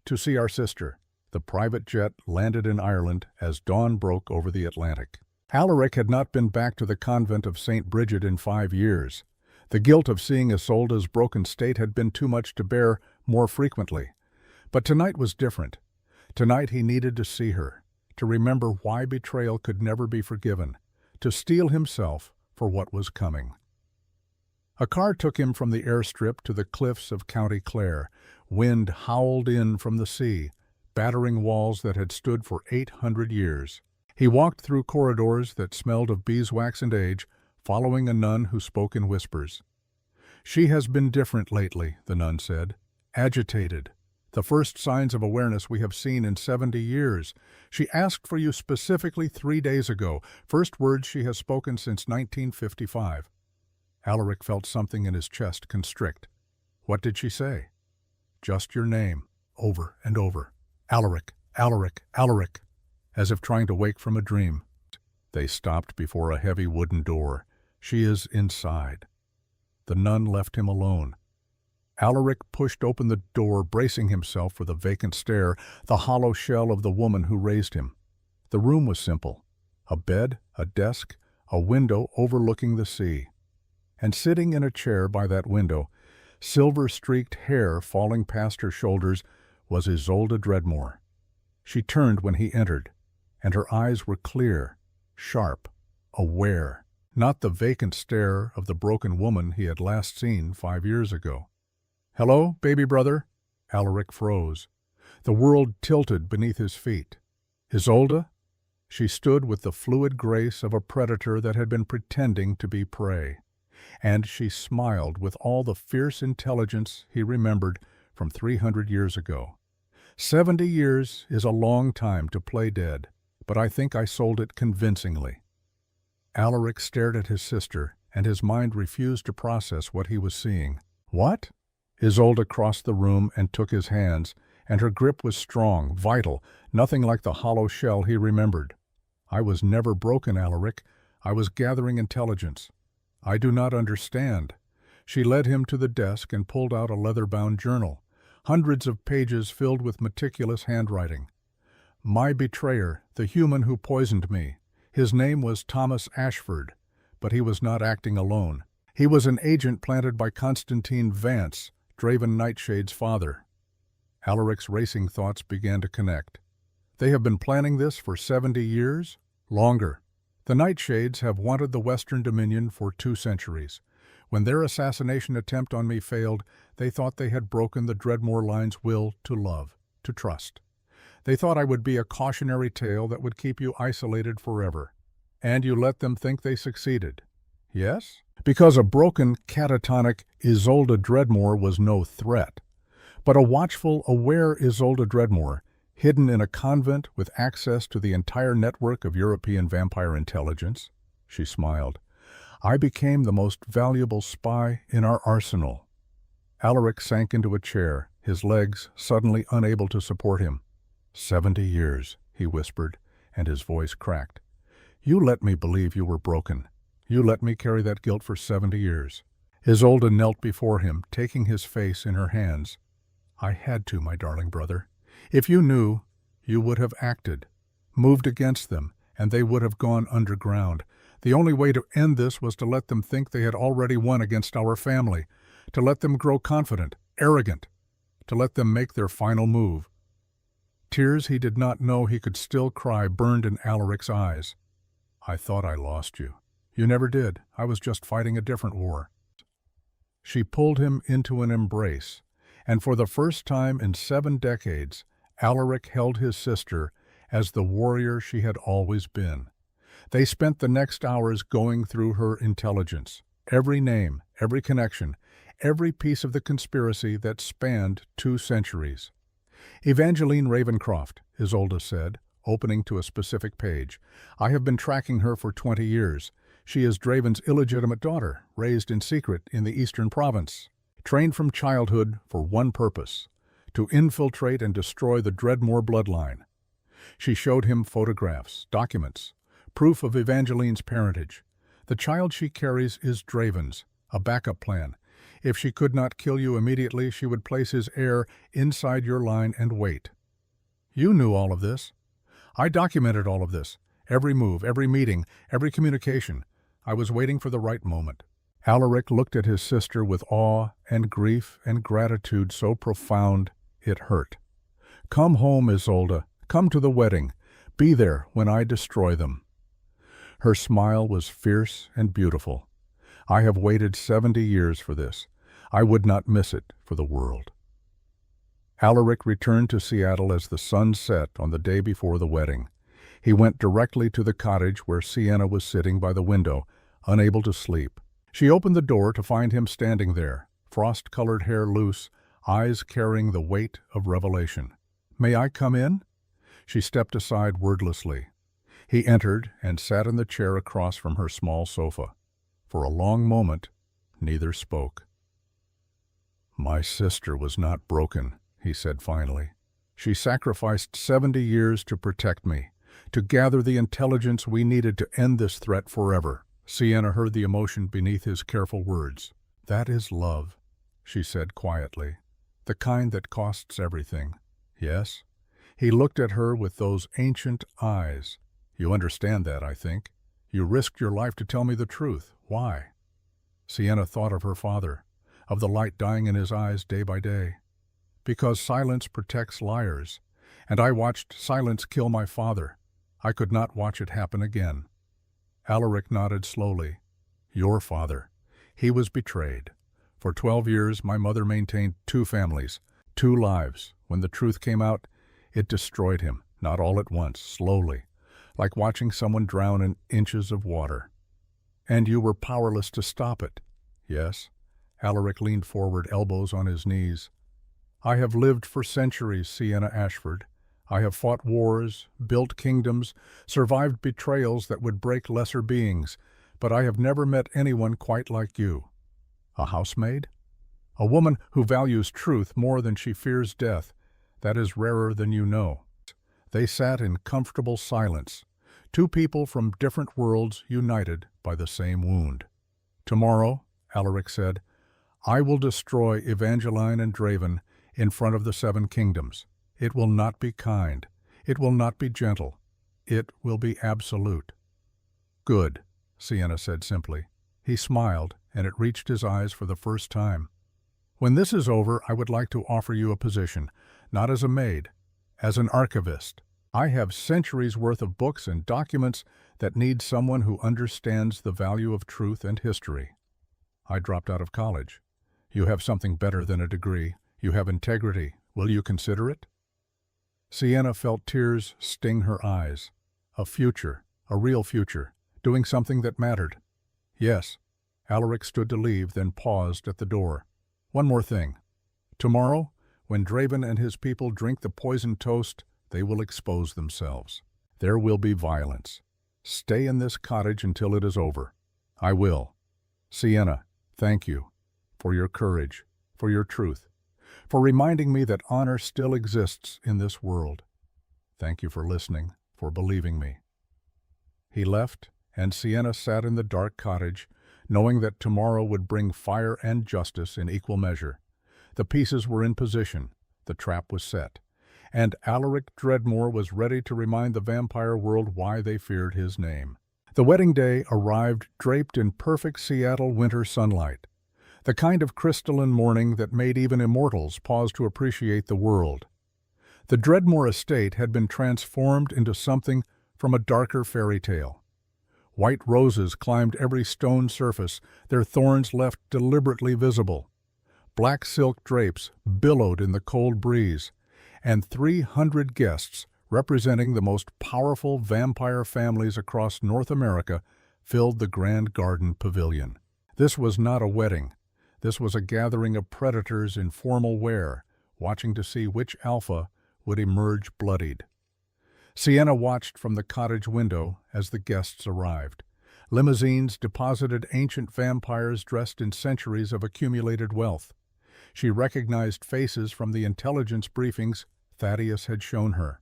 A: "To see our sister." The private jet landed in Ireland as dawn broke over the Atlantic. Alaric had not been back to the convent of St. Bridget in 5 years. The guilt of seeing Isolda's broken state had been too much to bear more frequently. But tonight was different. Tonight he needed to see her, to remember why betrayal could never be forgiven, to steel himself for what was coming. A car took him from the airstrip to the cliffs of County Clare. Wind howled in from the sea, battering walls that had stood for 800 years. He walked through corridors that smelled of beeswax and age, following a nun who spoke in whispers. "She has been different lately," the nun said. "Agitated. The first signs of awareness we have seen in 70 years. She asked for you specifically 3 days ago, first words she has spoken since 1955. Alaric felt something in his chest constrict. "What did she say?" "Just your name, over and over. Alaric, Alaric, Alaric," as if trying to wake from a dream. They stopped before a heavy wooden door. "She is inside." The nun left him alone. Alaric pushed open the door, bracing himself for the vacant stare, the hollow shell of the woman who raised him. The room was simple. A bed, a desk, a window overlooking the sea. And sitting in a chair by that window, silver-streaked hair falling past her shoulders, was Isolde Dreadmore. She turned when he entered, and her eyes were clear, sharp, aware, not the vacant stare of the broken woman he had last seen 5 years ago. "Hello, baby brother?" Alaric froze. The world tilted beneath his feet. "Isolde?" She stood with the fluid grace of a predator that had been pretending to be prey. And she smiled with all the fierce intelligence he remembered from 300 years ago. 70 years is a long time to play dead, but I think I sold it convincingly. Alaric stared at his sister, and his mind refused to process what he was seeing. "What?" Isolde crossed the room and took his hands, and her grip was strong, vital, nothing like the hollow shell he remembered. "I was never broken, Alaric. I was gathering intelligence. I do not understand." She led him to the desk and pulled out a leather-bound journal, hundreds of pages filled with meticulous handwriting. "My betrayer, the human who poisoned me. His name was Thomas Ashford, but he was not acting alone. He was an agent planted by Constantine Vance, Draven Nightshade's father." Alaric's racing thoughts began to connect. "They have been planning this for 70 years? Longer. The Nightshades have wanted the Western Dominion for 2 centuries. When their assassination attempt on me failed, they thought they had broken the Dreadmore line's will to love, to trust. They thought I would be a cautionary tale that would keep you isolated forever. And you let them think they succeeded. Yes? Because a broken, catatonic Isolde Dreadmore was no threat. But a watchful, aware Isolde Dreadmore, hidden in a convent with access to the entire network of European vampire intelligence. She smiled. "I became the most valuable spy in our arsenal." Alaric sank into a chair, his legs suddenly unable to support him. 70 years, he whispered, and his voice cracked. "You let me believe you were broken. You let me carry that guilt for 70 years. Isolde knelt before him, taking his face in her hands. "I had to, my darling brother. If you knew, you would have acted, moved against them, and they would have gone underground. The only way to end this was to let them think they had already won against our family, to let them grow confident, arrogant, to let them make their final move." Tears he did not know he could still cry burned in Alaric's eyes. "I thought I lost you." "You never did. I was just fighting a different war." She pulled him into an embrace, and for the first time in 7 decades, Alaric held his sister as the warrior she had always been. They spent the next hours going through her intelligence, every name, every connection, every piece of the conspiracy that spanned 2 centuries. Evangeline Ravencroft, Isolde said, opening to a specific page. I have been tracking her for 20 years. She is Draven's illegitimate daughter, raised in secret in the Eastern Province. Trained from childhood for one purpose, to infiltrate and destroy the Dreadmore bloodline. She showed him photographs, documents, proof of Evangeline's parentage. The child she carries is Draven's, a backup plan. If she could not kill you immediately, she would place his heir inside your line and wait. You knew all of this. I documented all of this. Every move, every meeting, every communication. I was waiting for the right moment. Alaric looked at his sister with awe and grief and gratitude so profound it hurt. Come home, Isolde. Come to the wedding. Be there when I destroy them. Her smile was fierce and beautiful. I have waited 70 years for this. I would not miss it for the world. Alaric returned to Seattle as the sun set on the day before the wedding. He went directly to the cottage where Sienna was sitting by the window, unable to sleep. She opened the door to find him standing there, frost-colored hair loose, eyes carrying the weight of revelation. "May I come in?" She stepped aside wordlessly. He entered and sat in the chair across from her small sofa. For a long moment, neither spoke. "My sister was not broken," he said finally. "She sacrificed 70 years to protect me, to gather the intelligence we needed to end this threat forever." Sienna heard the emotion beneath his careful words. "That is love," she said quietly. "The kind that costs everything." "Yes?" He looked at her with those ancient eyes. "You understand that, I think. You risked your life to tell me the truth. Why?" Sienna thought of her father, of the light dying in his eyes day by day. "Because silence protects liars, and I watched silence kill my father. I could not watch it happen again." Alaric nodded slowly. "Your father. He was betrayed. For 12 years my mother maintained 2 families, 2 lives. When the truth came out, it destroyed him, not all at once, slowly, like watching someone drown in inches of water. And you were powerless to stop it." "Yes." Alaric leaned forward, elbows on his knees. "I have lived for centuries, Sienna Ashford. I have fought wars, built kingdoms, survived betrayals that would break lesser beings, but I have never met anyone quite like you. A housemaid? A woman who values truth more than she fears death. That is rarer than you know." They sat in comfortable silence, 2 people from different worlds united by the same wound. "Tomorrow," Alaric said, "I will destroy Evangeline and Draven in front of the 7 kingdoms. It will not be kind. It will not be gentle. It will be absolute." "Good," Sienna said simply. He smiled, and it reached his eyes for the first time. "When this is over, I would like to offer you a position, not as a maid, as an archivist. I have centuries worth of books and documents that need someone who understands the value of truth and history. I dropped out of college. You have something better than a degree. You have integrity. Will you consider it?" Sienna felt tears sting her eyes. A future, a real future, doing something that mattered. "Yes." Alaric stood to leave, then paused at the door. "One more thing. Tomorrow, when Draven and his people drink the poisoned toast, they will expose themselves. There will be violence. Stay in this cottage until it is over." "I will." "Sienna, thank you. For your courage, for your truth, for reminding me that honor still exists in this world. Thank you for listening, for believing me." He left, and Sienna sat in the dark cottage, knowing that tomorrow would bring fire and justice in equal measure. The pieces were in position, the trap was set, and Alaric Dreadmore was ready to remind the vampire world why they feared his name. The wedding day arrived draped in perfect Seattle winter sunlight, the kind of crystalline morning that made even immortals pause to appreciate the world. The Dreadmore estate had been transformed into something from a darker fairy tale. White roses climbed every stone surface, their thorns left deliberately visible. Black silk drapes billowed in the cold breeze, and 300 guests, representing the most powerful vampire families across North America, filled the grand garden pavilion. This was not a wedding. This was a gathering of predators in formal wear, watching to see which alpha would emerge bloodied. Sienna watched from the cottage window as the guests arrived. Limousines deposited ancient vampires dressed in centuries of accumulated wealth. She recognized faces from the intelligence briefings Thaddeus had shown her.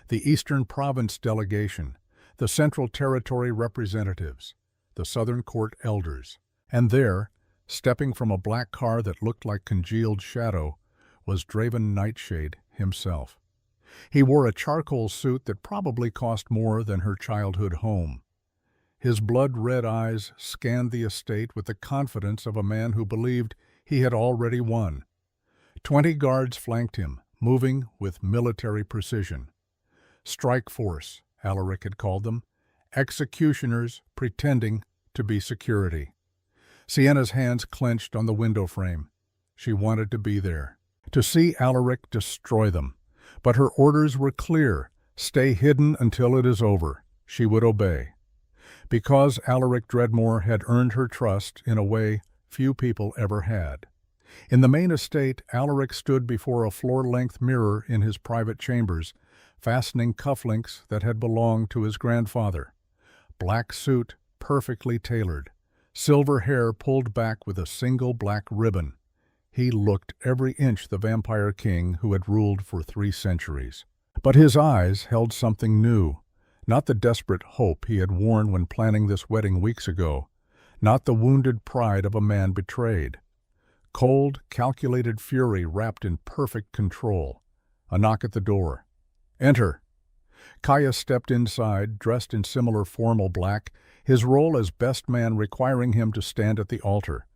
A: The Eastern Province delegation, the Central Territory representatives, the Southern Court elders. And there, stepping from a black car that looked like congealed shadow, was Draven Nightshade himself. He wore a charcoal suit that probably cost more than her childhood home. His blood-red eyes scanned the estate with the confidence of a man who believed he had already won. 20 guards flanked him, moving with military precision. Strike force, Alaric had called them, executioners pretending to be security. Sienna's hands clenched on the window frame. She wanted to be there, to see Alaric destroy them. But her orders were clear: stay hidden until it is over. She would obey. Because Alaric Dreadmore had earned her trust in a way few people ever had. In the main estate, Alaric stood before a floor-length mirror in his private chambers, fastening cufflinks that had belonged to his grandfather. Black suit, perfectly tailored. Silver hair pulled back with a single black ribbon. He looked every inch the vampire king who had ruled for 3 centuries. But his eyes held something new. Not the desperate hope he had worn when planning this wedding weeks ago. Not the wounded pride of a man betrayed. Cold, calculated fury wrapped in perfect control. A knock at the door. "Enter." Caius stepped inside, dressed in similar formal black, his role as best man requiring him to stand at the altar.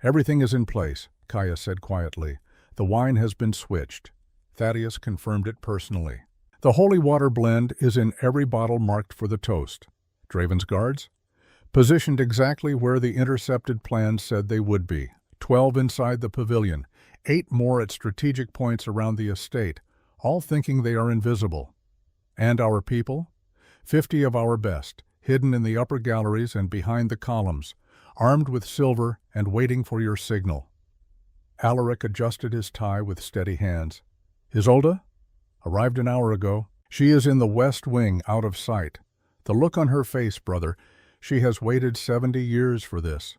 A: "Everything is in place," Caius said quietly. "The wine has been switched." Thaddeus confirmed it personally. "The holy water blend is in every bottle marked for the toast." Draven's guards? Positioned exactly where the intercepted plans said they would be. 12 inside the pavilion, 8 more at strategic points around the estate, all thinking they are invisible. And our people? 50 of our best, hidden in the upper galleries and behind the columns, armed with silver and waiting for your signal. Alaric adjusted his tie with steady hands. "Isolde? Arrived an hour ago. She is in the west wing, out of sight. The look on her face, brother, she has waited 70 years for this."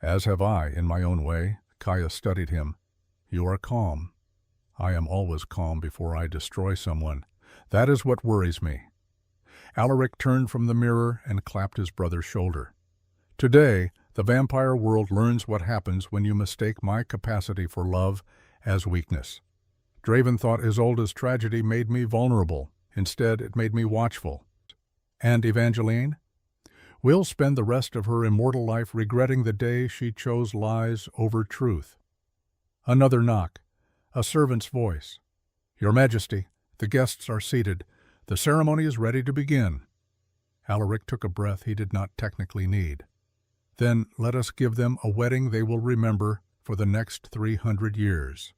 A: "As have I, in my own way." Caius studied him. "You are calm." "I am always calm before I destroy someone. That is what worries me." Alaric turned from the mirror and clapped his brother's shoulder. "Today, the vampire world learns what happens when you mistake my capacity for love as weakness. Draven thought Isolde's tragedy made me vulnerable. Instead, it made me watchful. And Evangeline? Will spend the rest of her immortal life regretting the day she chose lies over truth." Another knock. A servant's voice. "Your Majesty, the guests are seated. The ceremony is ready to begin." Alaric took a breath he did not technically need. "Then let us give them a wedding they will remember for the next 300 years.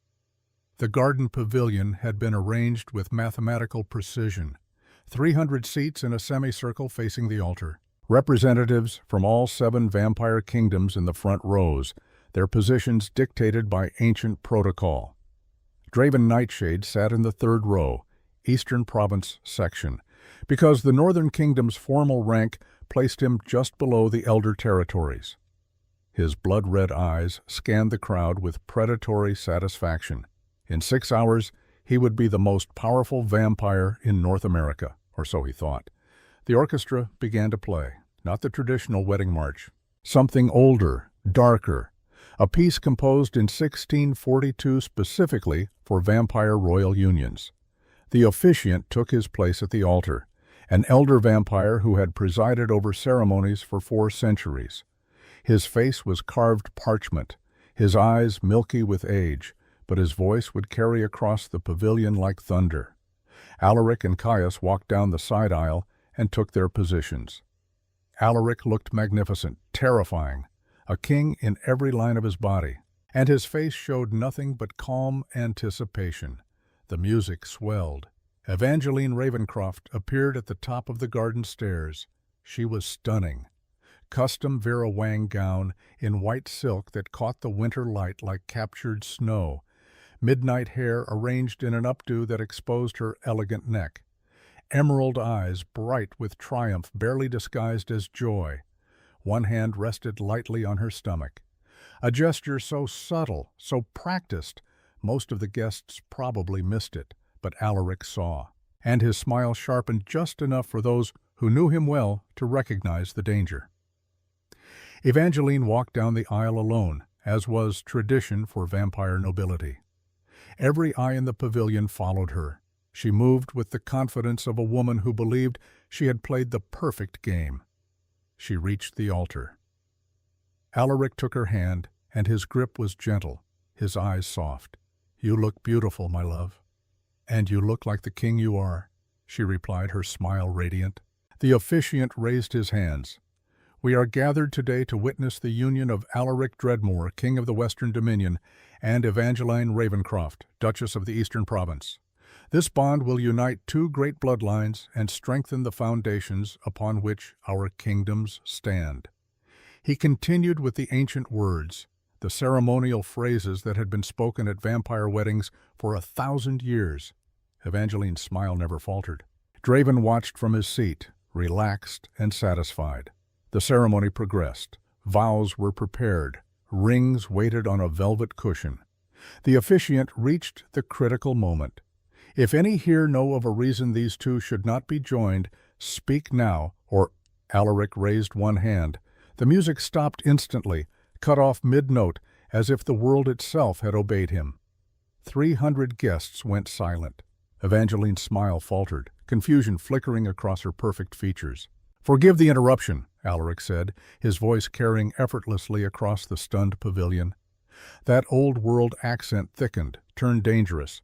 A: The garden pavilion had been arranged with mathematical precision. 300 seats in a semicircle facing the altar. Representatives from all 7 vampire kingdoms in the front rows, their positions dictated by ancient protocol. Draven Nightshade sat in the 3rd row, Eastern Province section, because the Northern Kingdom's formal rank placed him just below the Elder Territories. His blood-red eyes scanned the crowd with predatory satisfaction. In 6 hours, he would be the most powerful vampire in North America, or so he thought. The orchestra began to play, not the traditional wedding march. Something older, darker, a piece composed in 1642 specifically for vampire royal unions. The officiant took his place at the altar, an elder vampire who had presided over ceremonies for 4 centuries. His face was carved parchment, his eyes milky with age, but his voice would carry across the pavilion like thunder. Alaric and Caius walked down the side aisle and took their positions. Alaric looked magnificent, terrifying, a king in every line of his body, and his face showed nothing but calm anticipation. The music swelled. Evangeline Ravencroft appeared at the top of the garden stairs. She was stunning. Custom Vera Wang gown in white silk that caught the winter light like captured snow. midnight hair arranged in an updo that exposed her elegant neck, emerald eyes bright with triumph barely disguised as joy. One hand rested lightly on her stomach, a gesture so subtle, so practiced, most of the guests probably missed it, but Alaric saw, and his smile sharpened just enough for those who knew him well to recognize the danger. Evangeline walked down the aisle alone, as was tradition for vampire nobility. Every eye in the pavilion followed her. She moved with the confidence of a woman who believed she had played the perfect game. She reached the altar. Alaric took her hand, and his grip was gentle, his eyes soft. "You look beautiful, my love." "And you look like the king you are," she replied, her smile radiant. The officiant raised his hands. "We are gathered today to witness the union of Alaric Dreadmore, King of the Western Dominion, and Evangeline Ravencroft, Duchess of the Eastern Province. This bond will unite two great bloodlines and strengthen the foundations upon which our kingdoms stand." He continued with the ancient words, the ceremonial phrases that had been spoken at vampire weddings for 1,000 years. Evangeline's smile never faltered. Draven watched from his seat, relaxed and satisfied. The ceremony progressed. Vows were prepared. Rings waited on a velvet cushion. The officiant reached the critical moment. "If any here know of a reason these two should not be joined, speak now," or Alaric raised one hand. The music stopped instantly, cut off mid-note, as if the world itself had obeyed him. 300 guests went silent. Evangeline's smile faltered, confusion flickering across her perfect features. "Forgive the interruption," Alaric said, his voice carrying effortlessly across the stunned pavilion. That old-world accent thickened, turned dangerous.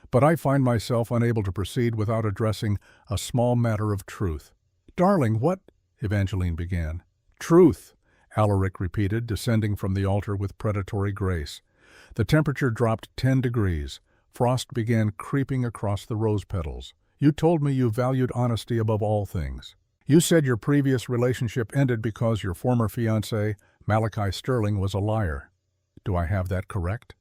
A: "But I find myself unable to proceed without addressing a small matter of truth." "Darling, what—" Evangeline began. "Truth," Alaric repeated, descending from the altar with predatory grace. The temperature dropped 10 degrees. Frost began creeping across the rose petals. "You told me you valued honesty above all things. You said your previous relationship ended because your former fiancé, Malachi Sterling, was a liar. Do I have that correct?"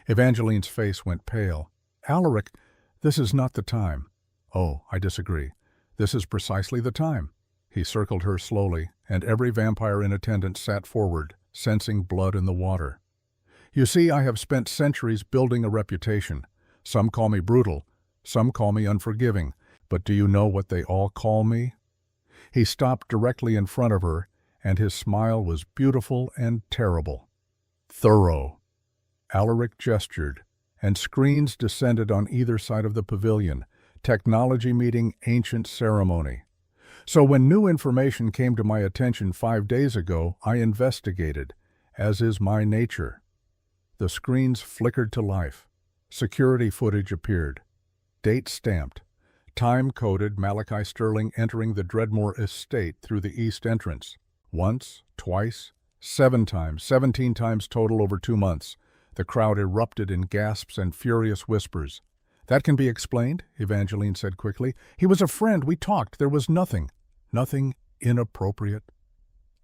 A: Evangeline's face went pale. "Alaric, this is not the time." "Oh, I disagree. This is precisely the time." He circled her slowly, and every vampire in attendance sat forward, sensing blood in the water. "You see, I have spent centuries building a reputation. Some call me brutal, some call me unforgiving, but do you know what they all call me?" He stopped directly in front of her, and his smile was beautiful and terrible. "Thorough." Alaric gestured, and screens descended on either side of the pavilion, technology meeting ancient ceremony. "So when new information came to my attention 5 days ago, I investigated, as is my nature." The screens flickered to life. Security footage appeared. Date stamped. Time-coded Malachi Sterling entering the Dreadmore estate through the east entrance. Once, twice, 7 times, 17 times total over 2 months. The crowd erupted in gasps and furious whispers. "That can be explained," Evangeline said quickly. "He was a friend. We talked. There was nothing inappropriate."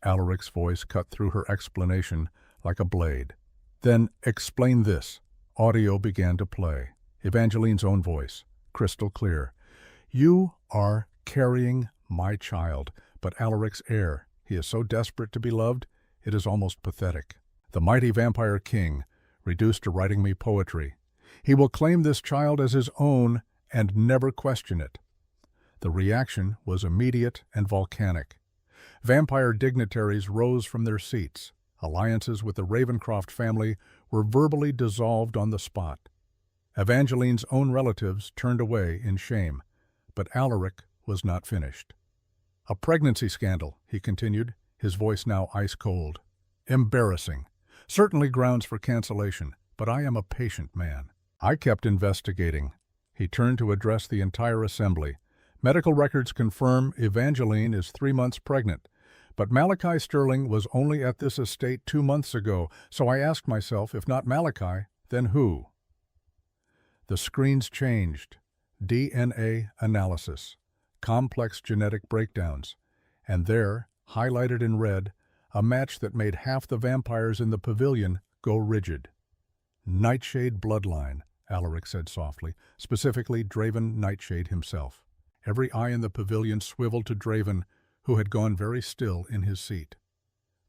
A: Alaric's voice cut through her explanation like a blade. "Then explain this." Audio began to play. Evangeline's own voice, crystal clear. "You are carrying my child, but Alaric's heir. He is so desperate to be loved, it is almost pathetic. The mighty vampire king, reduced to writing me poetry. He will claim this child as his own and never question it." The reaction was immediate and volcanic. Vampire dignitaries rose from their seats. Alliances with the Ravencroft family were verbally dissolved on the spot. Evangeline's own relatives turned away in shame, but Alaric was not finished. "A pregnancy scandal," he continued, his voice now ice-cold. "Embarrassing. Certainly grounds for cancellation, but I am a patient man. I kept investigating." He turned to address the entire assembly. "Medical records confirm Evangeline is 3 months pregnant, but Malachi Sterling was only at this estate 2 months ago, so I asked myself, if not Malachi, then who?" The screens changed. DNA analysis, complex genetic breakdowns, and there, highlighted in red, a match that made half the vampires in the pavilion go rigid. Nightshade bloodline, Alaric said softly, specifically Draven Nightshade himself. Every eye in the pavilion swiveled to Draven, who had gone very still in his seat.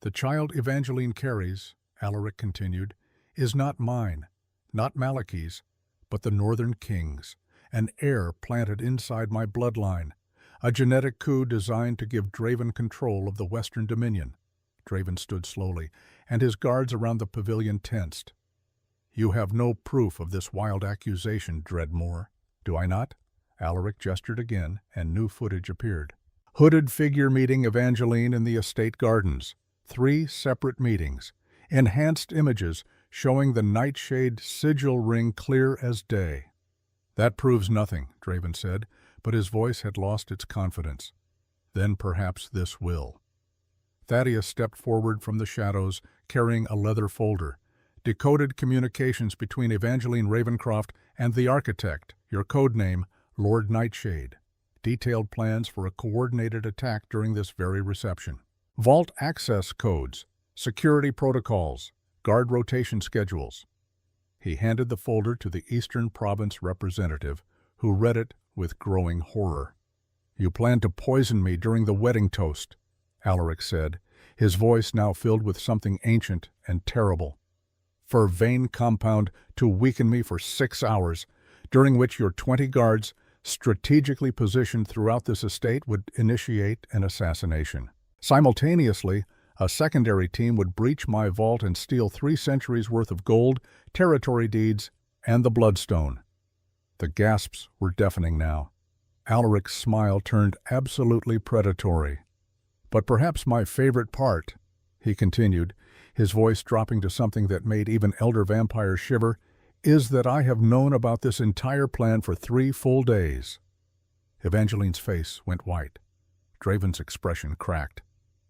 A: The child Evangeline carries, Alaric continued, is not mine, not Malachi's, but the Northern King's, an heir planted inside my bloodline, a genetic coup designed to give Draven control of the Western Dominion. Draven stood slowly, and his guards around the pavilion tensed. You have no proof of this wild accusation, Dreadmore, do I not? Alaric gestured again, and new footage appeared. Hooded figure meeting Evangeline in the estate gardens. 3 separate meetings. Enhanced images showing the Nightshade sigil ring clear as day. That proves nothing, Draven said, but his voice had lost its confidence. Then perhaps this will. Thaddeus stepped forward from the shadows, carrying a leather folder. Decoded communications between Evangeline Ravencroft and the architect, your code name, Lord Nightshade. Detailed plans for a coordinated attack during this very reception. Vault access codes, security protocols, guard rotation schedules. He handed the folder to the Eastern Province representative, who read it with growing horror. You plan to poison me during the wedding toast, Alaric said, his voice now filled with something ancient and terrible. Vervain compound to weaken me for 6 hours, during which your 20 guards, strategically positioned throughout this estate, would initiate an assassination. Simultaneously, a secondary team would breach my vault and steal 3 centuries' worth of gold, territory deeds, and the Bloodstone. The gasps were deafening now. Alaric's smile turned absolutely predatory. But perhaps my favorite part, he continued, his voice dropping to something that made even elder vampires shiver, is that I have known about this entire plan for 3 full days. Evangeline's face went white. Draven's expression cracked.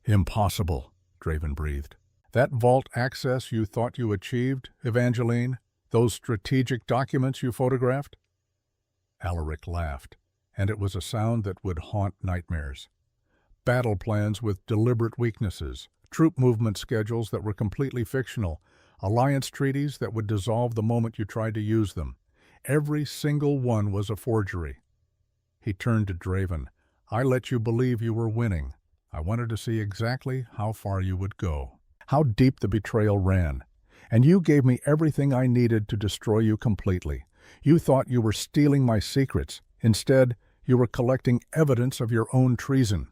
A: Impossible, Draven breathed. That vault access you thought you achieved, Evangeline? Those strategic documents you photographed? Alaric laughed, and it was a sound that would haunt nightmares. Battle plans with deliberate weaknesses, troop movement schedules that were completely fictional, alliance treaties that would dissolve the moment you tried to use them. Every single one was a forgery. He turned to Draven. I let you believe you were winning. I wanted to see exactly how far you would go, how deep the betrayal ran. And you gave me everything I needed to destroy you completely. You thought you were stealing my secrets. Instead, you were collecting evidence of your own treason.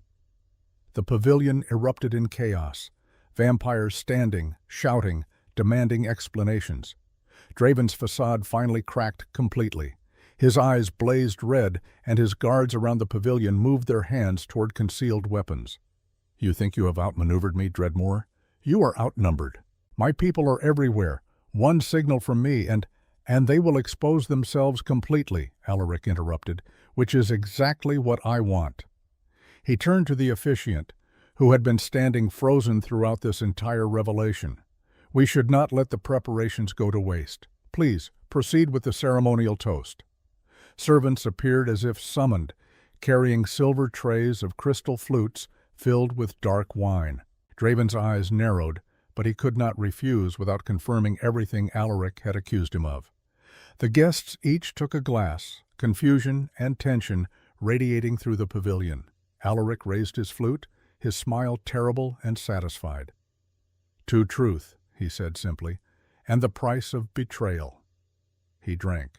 A: The pavilion erupted in chaos, vampires standing, shouting, demanding explanations. Draven's facade finally cracked completely. His eyes blazed red, and his guards around the pavilion moved their hands toward concealed weapons. You think you have outmaneuvered me, Dreadmore? You are outnumbered. My people are everywhere. One signal from me, and they will expose themselves completely, Alaric interrupted, which is exactly what I want. He turned to the officiant, who had been standing frozen throughout this entire revelation. We should not let the preparations go to waste. Please, proceed with the ceremonial toast. Servants appeared as if summoned, carrying silver trays of crystal flutes filled with dark wine. Draven's eyes narrowed, but he could not refuse without confirming everything Alaric had accused him of. The guests each took a glass, confusion and tension radiating through the pavilion. Alaric raised his flute, his smile terrible and satisfied. To truth, he said simply, and the price of betrayal. He drank.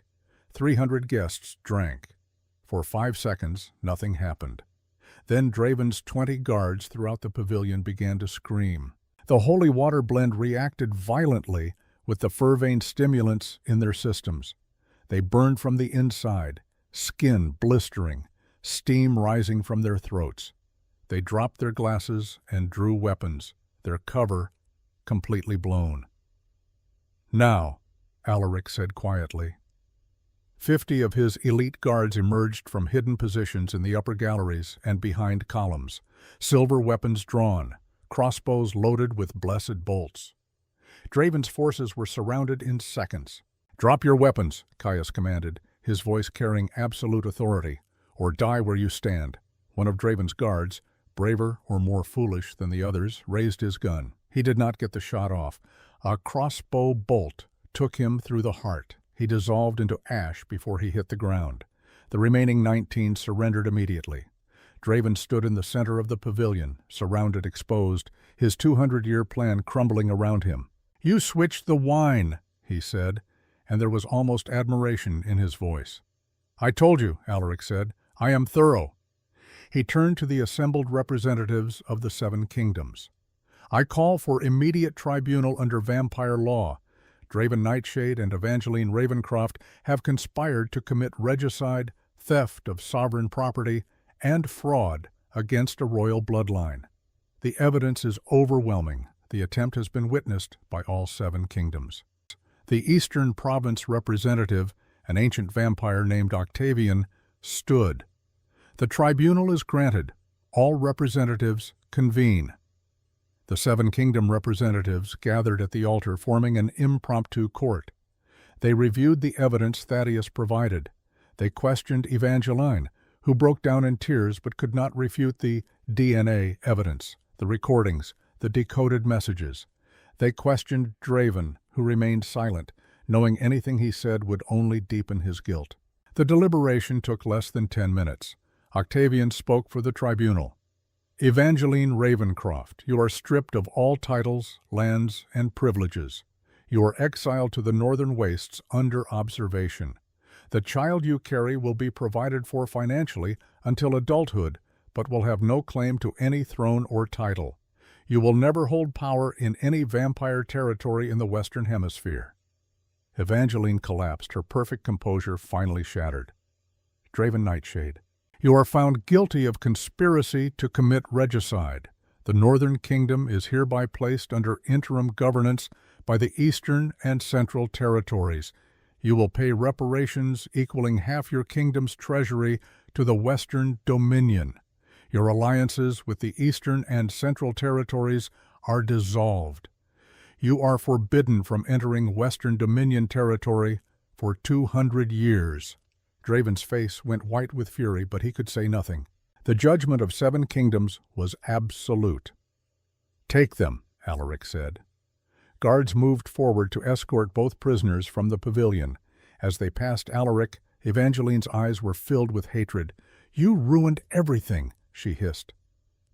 A: 300 guests drank. For 5 seconds, nothing happened. Then Draven's 20 guards throughout the pavilion began to scream. The holy water blend reacted violently with the Vervain stimulants in their systems. They burned from the inside, skin blistering, steam rising from their throats. They dropped their glasses and drew weapons, their cover completely blown. Now, Alaric said quietly. 50 of his elite guards emerged from hidden positions in the upper galleries and behind columns, silver weapons drawn, crossbows loaded with blessed bolts. Draven's forces were surrounded in seconds. Drop your weapons, Caius commanded, his voice carrying absolute authority, or die where you stand. One of Draven's guards, braver or more foolish than the others, raised his gun. He did not get the shot off. A crossbow bolt took him through the heart. He dissolved into ash before he hit the ground. The remaining 19 surrendered immediately. Draven stood in the center of the pavilion, surrounded, exposed, his 200-year plan crumbling around him. "You switched the wine," he said, and there was almost admiration in his voice. "I told you," Alaric said. "I am thorough." He turned to the assembled representatives of the 7 kingdoms. "I call for immediate tribunal under vampire law. Draven Nightshade and Evangeline Ravencroft have conspired to commit regicide, theft of sovereign property, and fraud against a royal bloodline. The evidence is overwhelming. The attempt has been witnessed by all 7 kingdoms." The Eastern Province representative, an ancient vampire named Octavian, stood. "The tribunal is granted. All representatives convene." The 7 kingdom representatives gathered at the altar, forming an impromptu court. They reviewed the evidence Thaddeus provided. They questioned Evangeline, who broke down in tears but could not refute the DNA evidence, the recordings, the decoded messages. They questioned Draven, who remained silent, knowing anything he said would only deepen his guilt. The deliberation took less than 10 minutes. Octavian spoke for the tribunal. "Evangeline Ravencroft, you are stripped of all titles, lands, and privileges. You are exiled to the northern wastes under observation. The child you carry will be provided for financially until adulthood, but will have no claim to any throne or title. You will never hold power in any vampire territory in the Western Hemisphere." Evangeline collapsed, her perfect composure finally shattered. "Draven Nightshade, you are found guilty of conspiracy to commit regicide. The Northern Kingdom is hereby placed under interim governance by the Eastern and Central Territories. You will pay reparations equaling half your kingdom's treasury to the Western Dominion. Your alliances with the Eastern and Central Territories are dissolved. You are forbidden from entering Western Dominion territory for 200 years. Draven's face went white with fury, but he could say nothing. The judgment of 7 kingdoms was absolute. "Take them," Alaric said. Guards moved forward to escort both prisoners from the pavilion. As they passed Alaric, Evangeline's eyes were filled with hatred. "You ruined everything," she hissed.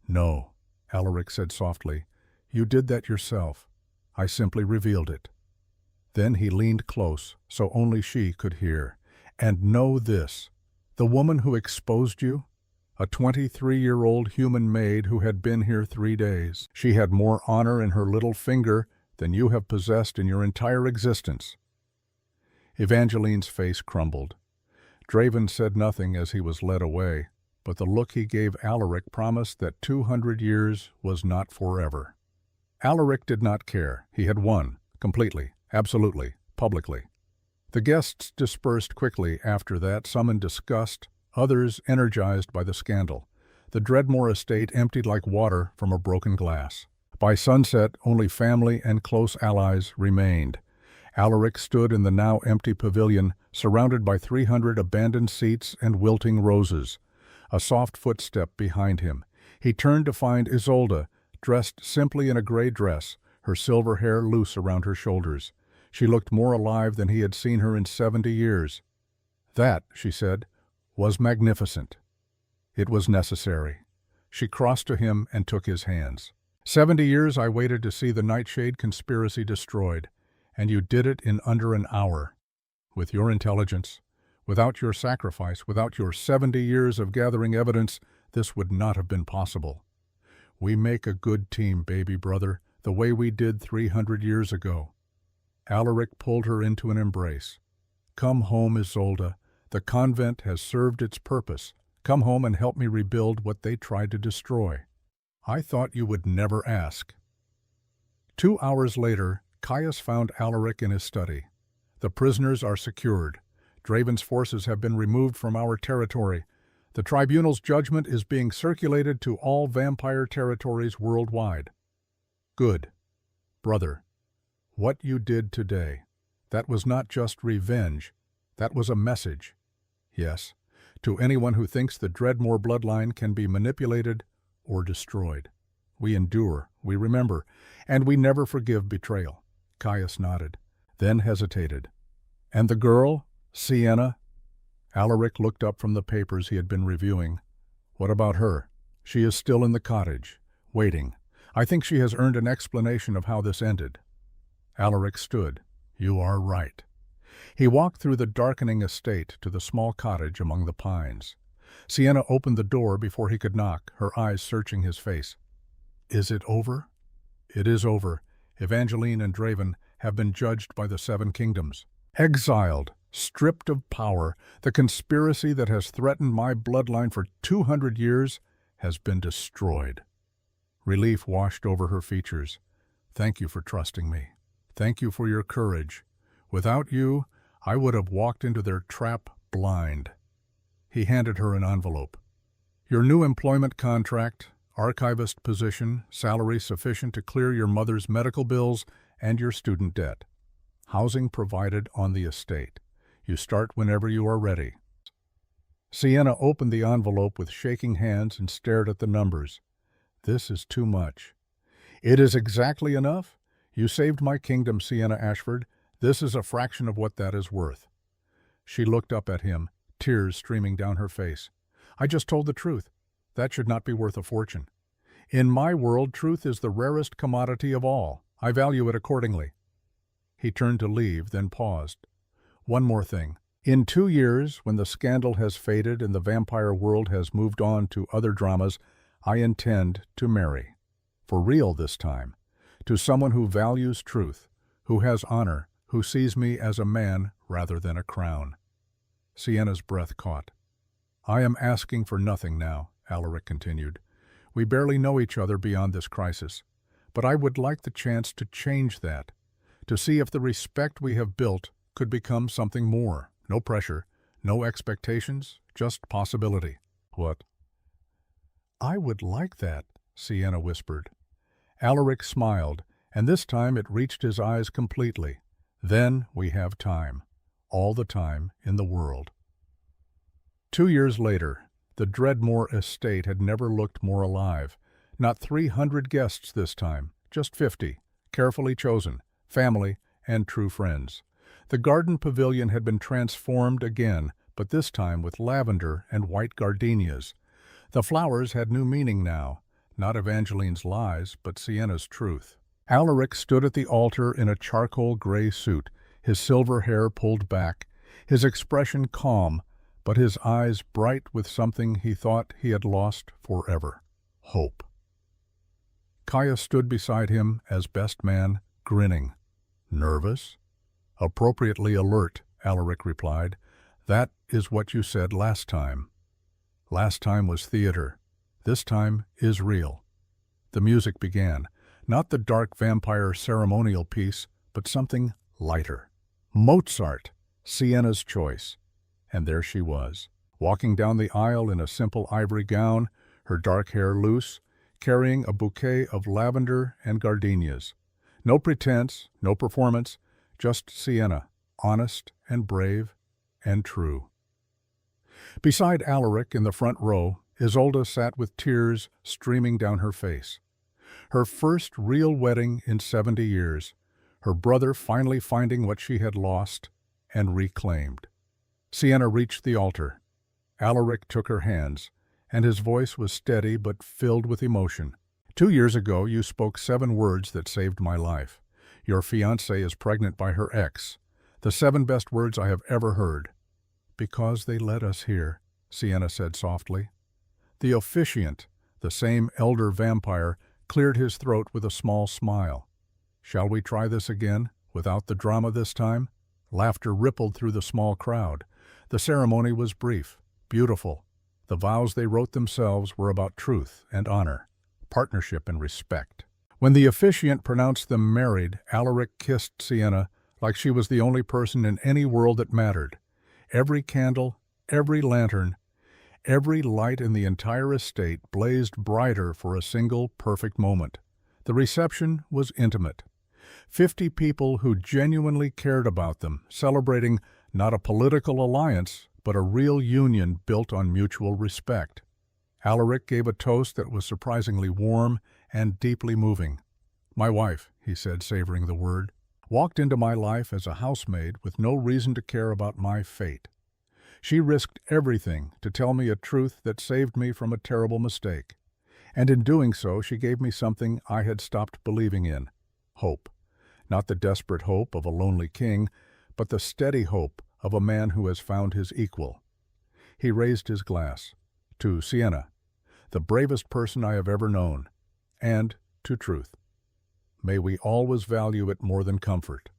A: "No," Alaric said softly. "You did that yourself. I simply revealed it." Then he leaned close, so only she could hear. "And know this, the woman who exposed you, a 23-year-old human maid who had been here 3 days. She had more honor in her little finger than you have possessed in your entire existence." Evangeline's face crumbled. Draven said nothing as he was led away, but the look he gave Alaric promised that 200 years was not forever. Alaric did not care. He had won, completely, absolutely, publicly. The guests dispersed quickly after that, some in disgust, others energized by the scandal. The Dreadmore estate emptied like water from a broken glass. By sunset, only family and close allies remained. Alaric stood in the now empty pavilion, surrounded by 300 abandoned seats and wilting roses. A soft footstep behind him. He turned to find Isolde, dressed simply in a gray dress, her silver hair loose around her shoulders. She looked more alive than he had seen her in 70 years. "That," she said, "was magnificent. It was necessary." She crossed to him and took his hands. 70 years I waited to see the Nightshade conspiracy destroyed, and you did it in under an hour. With your intelligence, without your sacrifice, without your 70 years of gathering evidence, this would not have been possible. We make a good team, baby brother, the way we did 300 years ago. Alaric pulled her into an embrace. "Come home, Isolde. The convent has served its purpose. Come home and help me rebuild what they tried to destroy." "I thought you would never ask." 2 hours later, Caius found Alaric in his study. "The prisoners are secured. Draven's forces have been removed from our territory. The tribunal's judgment is being circulated to all vampire territories worldwide." "Good. Brother, what you did today, that was not just revenge, that was a message. Yes, to anyone who thinks the Dreadmore bloodline can be manipulated or destroyed. We endure, we remember, and we never forgive betrayal." Caius nodded. then hesitated. "And the girl? Sienna?" Alaric looked up from the papers he had been reviewing. "What about her?" "She is still in the cottage, waiting. I think she has earned an explanation of how this ended." Alaric stood. "You are right." He walked through the darkening estate to the small cottage among the pines. Sienna opened the door before he could knock, her eyes searching his face. "Is it over?" "It is over. Evangeline and Draven have been judged by the 7 kingdoms. Exiled, stripped of power, the conspiracy that has threatened my bloodline for 200 years has been destroyed." Relief washed over her features. "Thank you for trusting me. Thank you for your courage. Without you, I would have walked into their trap blind." He handed her an envelope. "Your new employment contract, archivist position, salary sufficient to clear your mother's medical bills and your student debt. Housing provided on the estate. You start whenever you are ready." Sienna opened the envelope with shaking hands and stared at the numbers. "This is too much." "It is exactly enough. You saved my kingdom, Sienna Ashford. This is a fraction of what that is worth." She looked up at him, tears streaming down her face. "I just told the truth. That should not be worth a fortune. In my world, truth is the rarest commodity of all. I value it accordingly." He turned to leave, then paused. "One more thing. In 2 years, when the scandal has faded and the vampire world has moved on to other dramas, I intend to marry. For real this time. To someone who values truth, who has honor, who sees me as a man rather than a crown." Sienna's breath caught. "I am asking for nothing now," Alaric continued. "We barely know each other beyond this crisis. But I would like the chance to change that, to see if the respect we have built could become something more. No pressure, no expectations, just possibility." "What?" "I would like that," Sienna whispered. Alaric smiled, and this time it reached his eyes completely. "Then we have time. All the time in the world." 2 years later, the Dreadmore estate had never looked more alive. Not 300 guests this time, just 50, carefully chosen, family and true friends. The garden pavilion had been transformed again, but this time with lavender and white gardenias. The flowers had new meaning now, not Evangeline's lies, but Sienna's truth. Alaric stood at the altar in a charcoal gray suit, his silver hair pulled back, his expression calm, but his eyes bright with something he thought he had lost forever: hope. Kaya stood beside him as best man, grinning. "Nervous?" "Appropriately alert," Alaric replied. "That is what you said last time." Last time was theater. This time is real. The music began, not the dark vampire ceremonial piece, but something lighter. Mozart, Sienna's choice. And there she was, walking down the aisle in a simple ivory gown, her dark hair loose, carrying a bouquet of lavender and gardenias. No pretense, no performance, just Sienna, honest and brave and true. Beside Alaric in the front row, Isolde sat with tears streaming down her face. Her first real wedding in 70 years, her brother finally finding what she had lost and reclaimed. Sienna reached the altar. Alaric took her hands, and his voice was steady but filled with emotion. "2 years ago you spoke 7 words that saved my life. Your fiancée is pregnant by her ex. The 7 best words I have ever heard." "Because they led us here," Sienna said softly. The officiant, the same elder vampire, cleared his throat with a small smile. "Shall we try this again, without the drama this time?" Laughter rippled through the small crowd. The ceremony was brief, beautiful. The vows they wrote themselves were about truth and honor, partnership and respect. When the officiant pronounced them married, Alaric kissed Sienna like she was the only person in any world that mattered. Every candle, every lantern, every light in the entire estate blazed brighter for a single perfect moment. The reception was intimate. 50 people who genuinely cared about them, celebrating not a political alliance, but a real union built on mutual respect. Alaric gave a toast that was surprisingly warm and deeply moving. "My wife," he said, savoring the word. walked into my life as a housemaid with no reason to care about my fate. She risked everything to tell me a truth that saved me from a terrible mistake. And in doing so, she gave me something I had stopped believing in: hope. Not the desperate hope of a lonely king, but the steady hope of a man who has found his equal. He raised his glass. To Sienna, the bravest person I have ever known, and to truth. May we always value it more than comfort.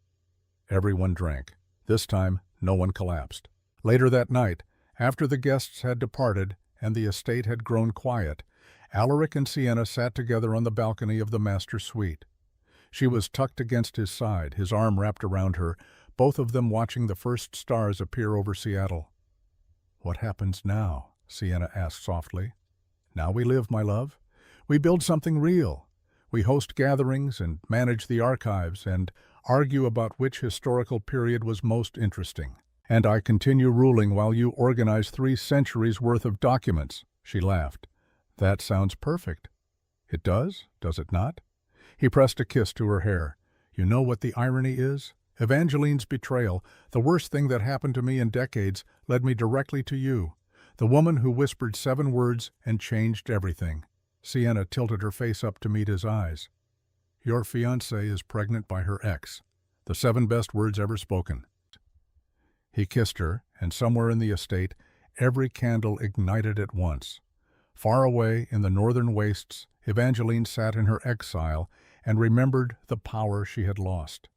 A: Everyone drank. This time, no one collapsed. Later that night, after the guests had departed and the estate had grown quiet, Alaric and Sienna sat together on the balcony of the master's suite. She was tucked against his side, his arm wrapped around her, both of them watching the first stars appear over Seattle. "What happens now?" Sienna asked softly. "Now we live, my love. We build something real. We host gatherings and manage the archives and argue about which historical period was most interesting. And I continue ruling while you organize 3 centuries worth of documents." She laughed. "That sounds perfect." "It does it not?" He pressed a kiss to her hair. "You know what the irony is? Evangeline's betrayal, the worst thing that happened to me in decades, led me directly to you, the woman who whispered 7 words and changed everything." Sienna tilted her face up to meet his eyes. "Your fiancée is pregnant by her ex. The 7 best words ever spoken." He kissed her, and somewhere in the estate, every candle ignited at once. Far away in the northern wastes, Evangeline sat in her exile and remembered the power she had lost.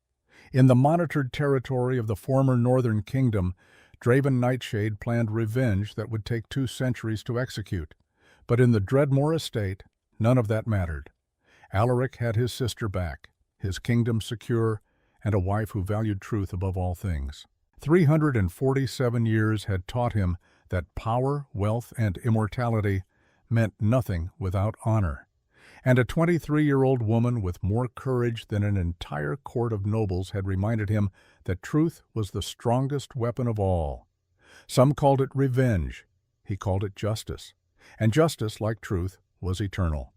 A: In the monitored territory of the former northern kingdom, Draven Nightshade planned revenge that would take 2 centuries to execute. But in the Dreadmore estate, none of that mattered. Alaric had his sister back, his kingdom secure, and a wife who valued truth above all things. 347 years had taught him that power, wealth, and immortality meant nothing without honor. And a 23-year-old woman with more courage than an entire court of nobles had reminded him that truth was the strongest weapon of all. Some called it revenge. He called it justice. And justice, like truth, was eternal.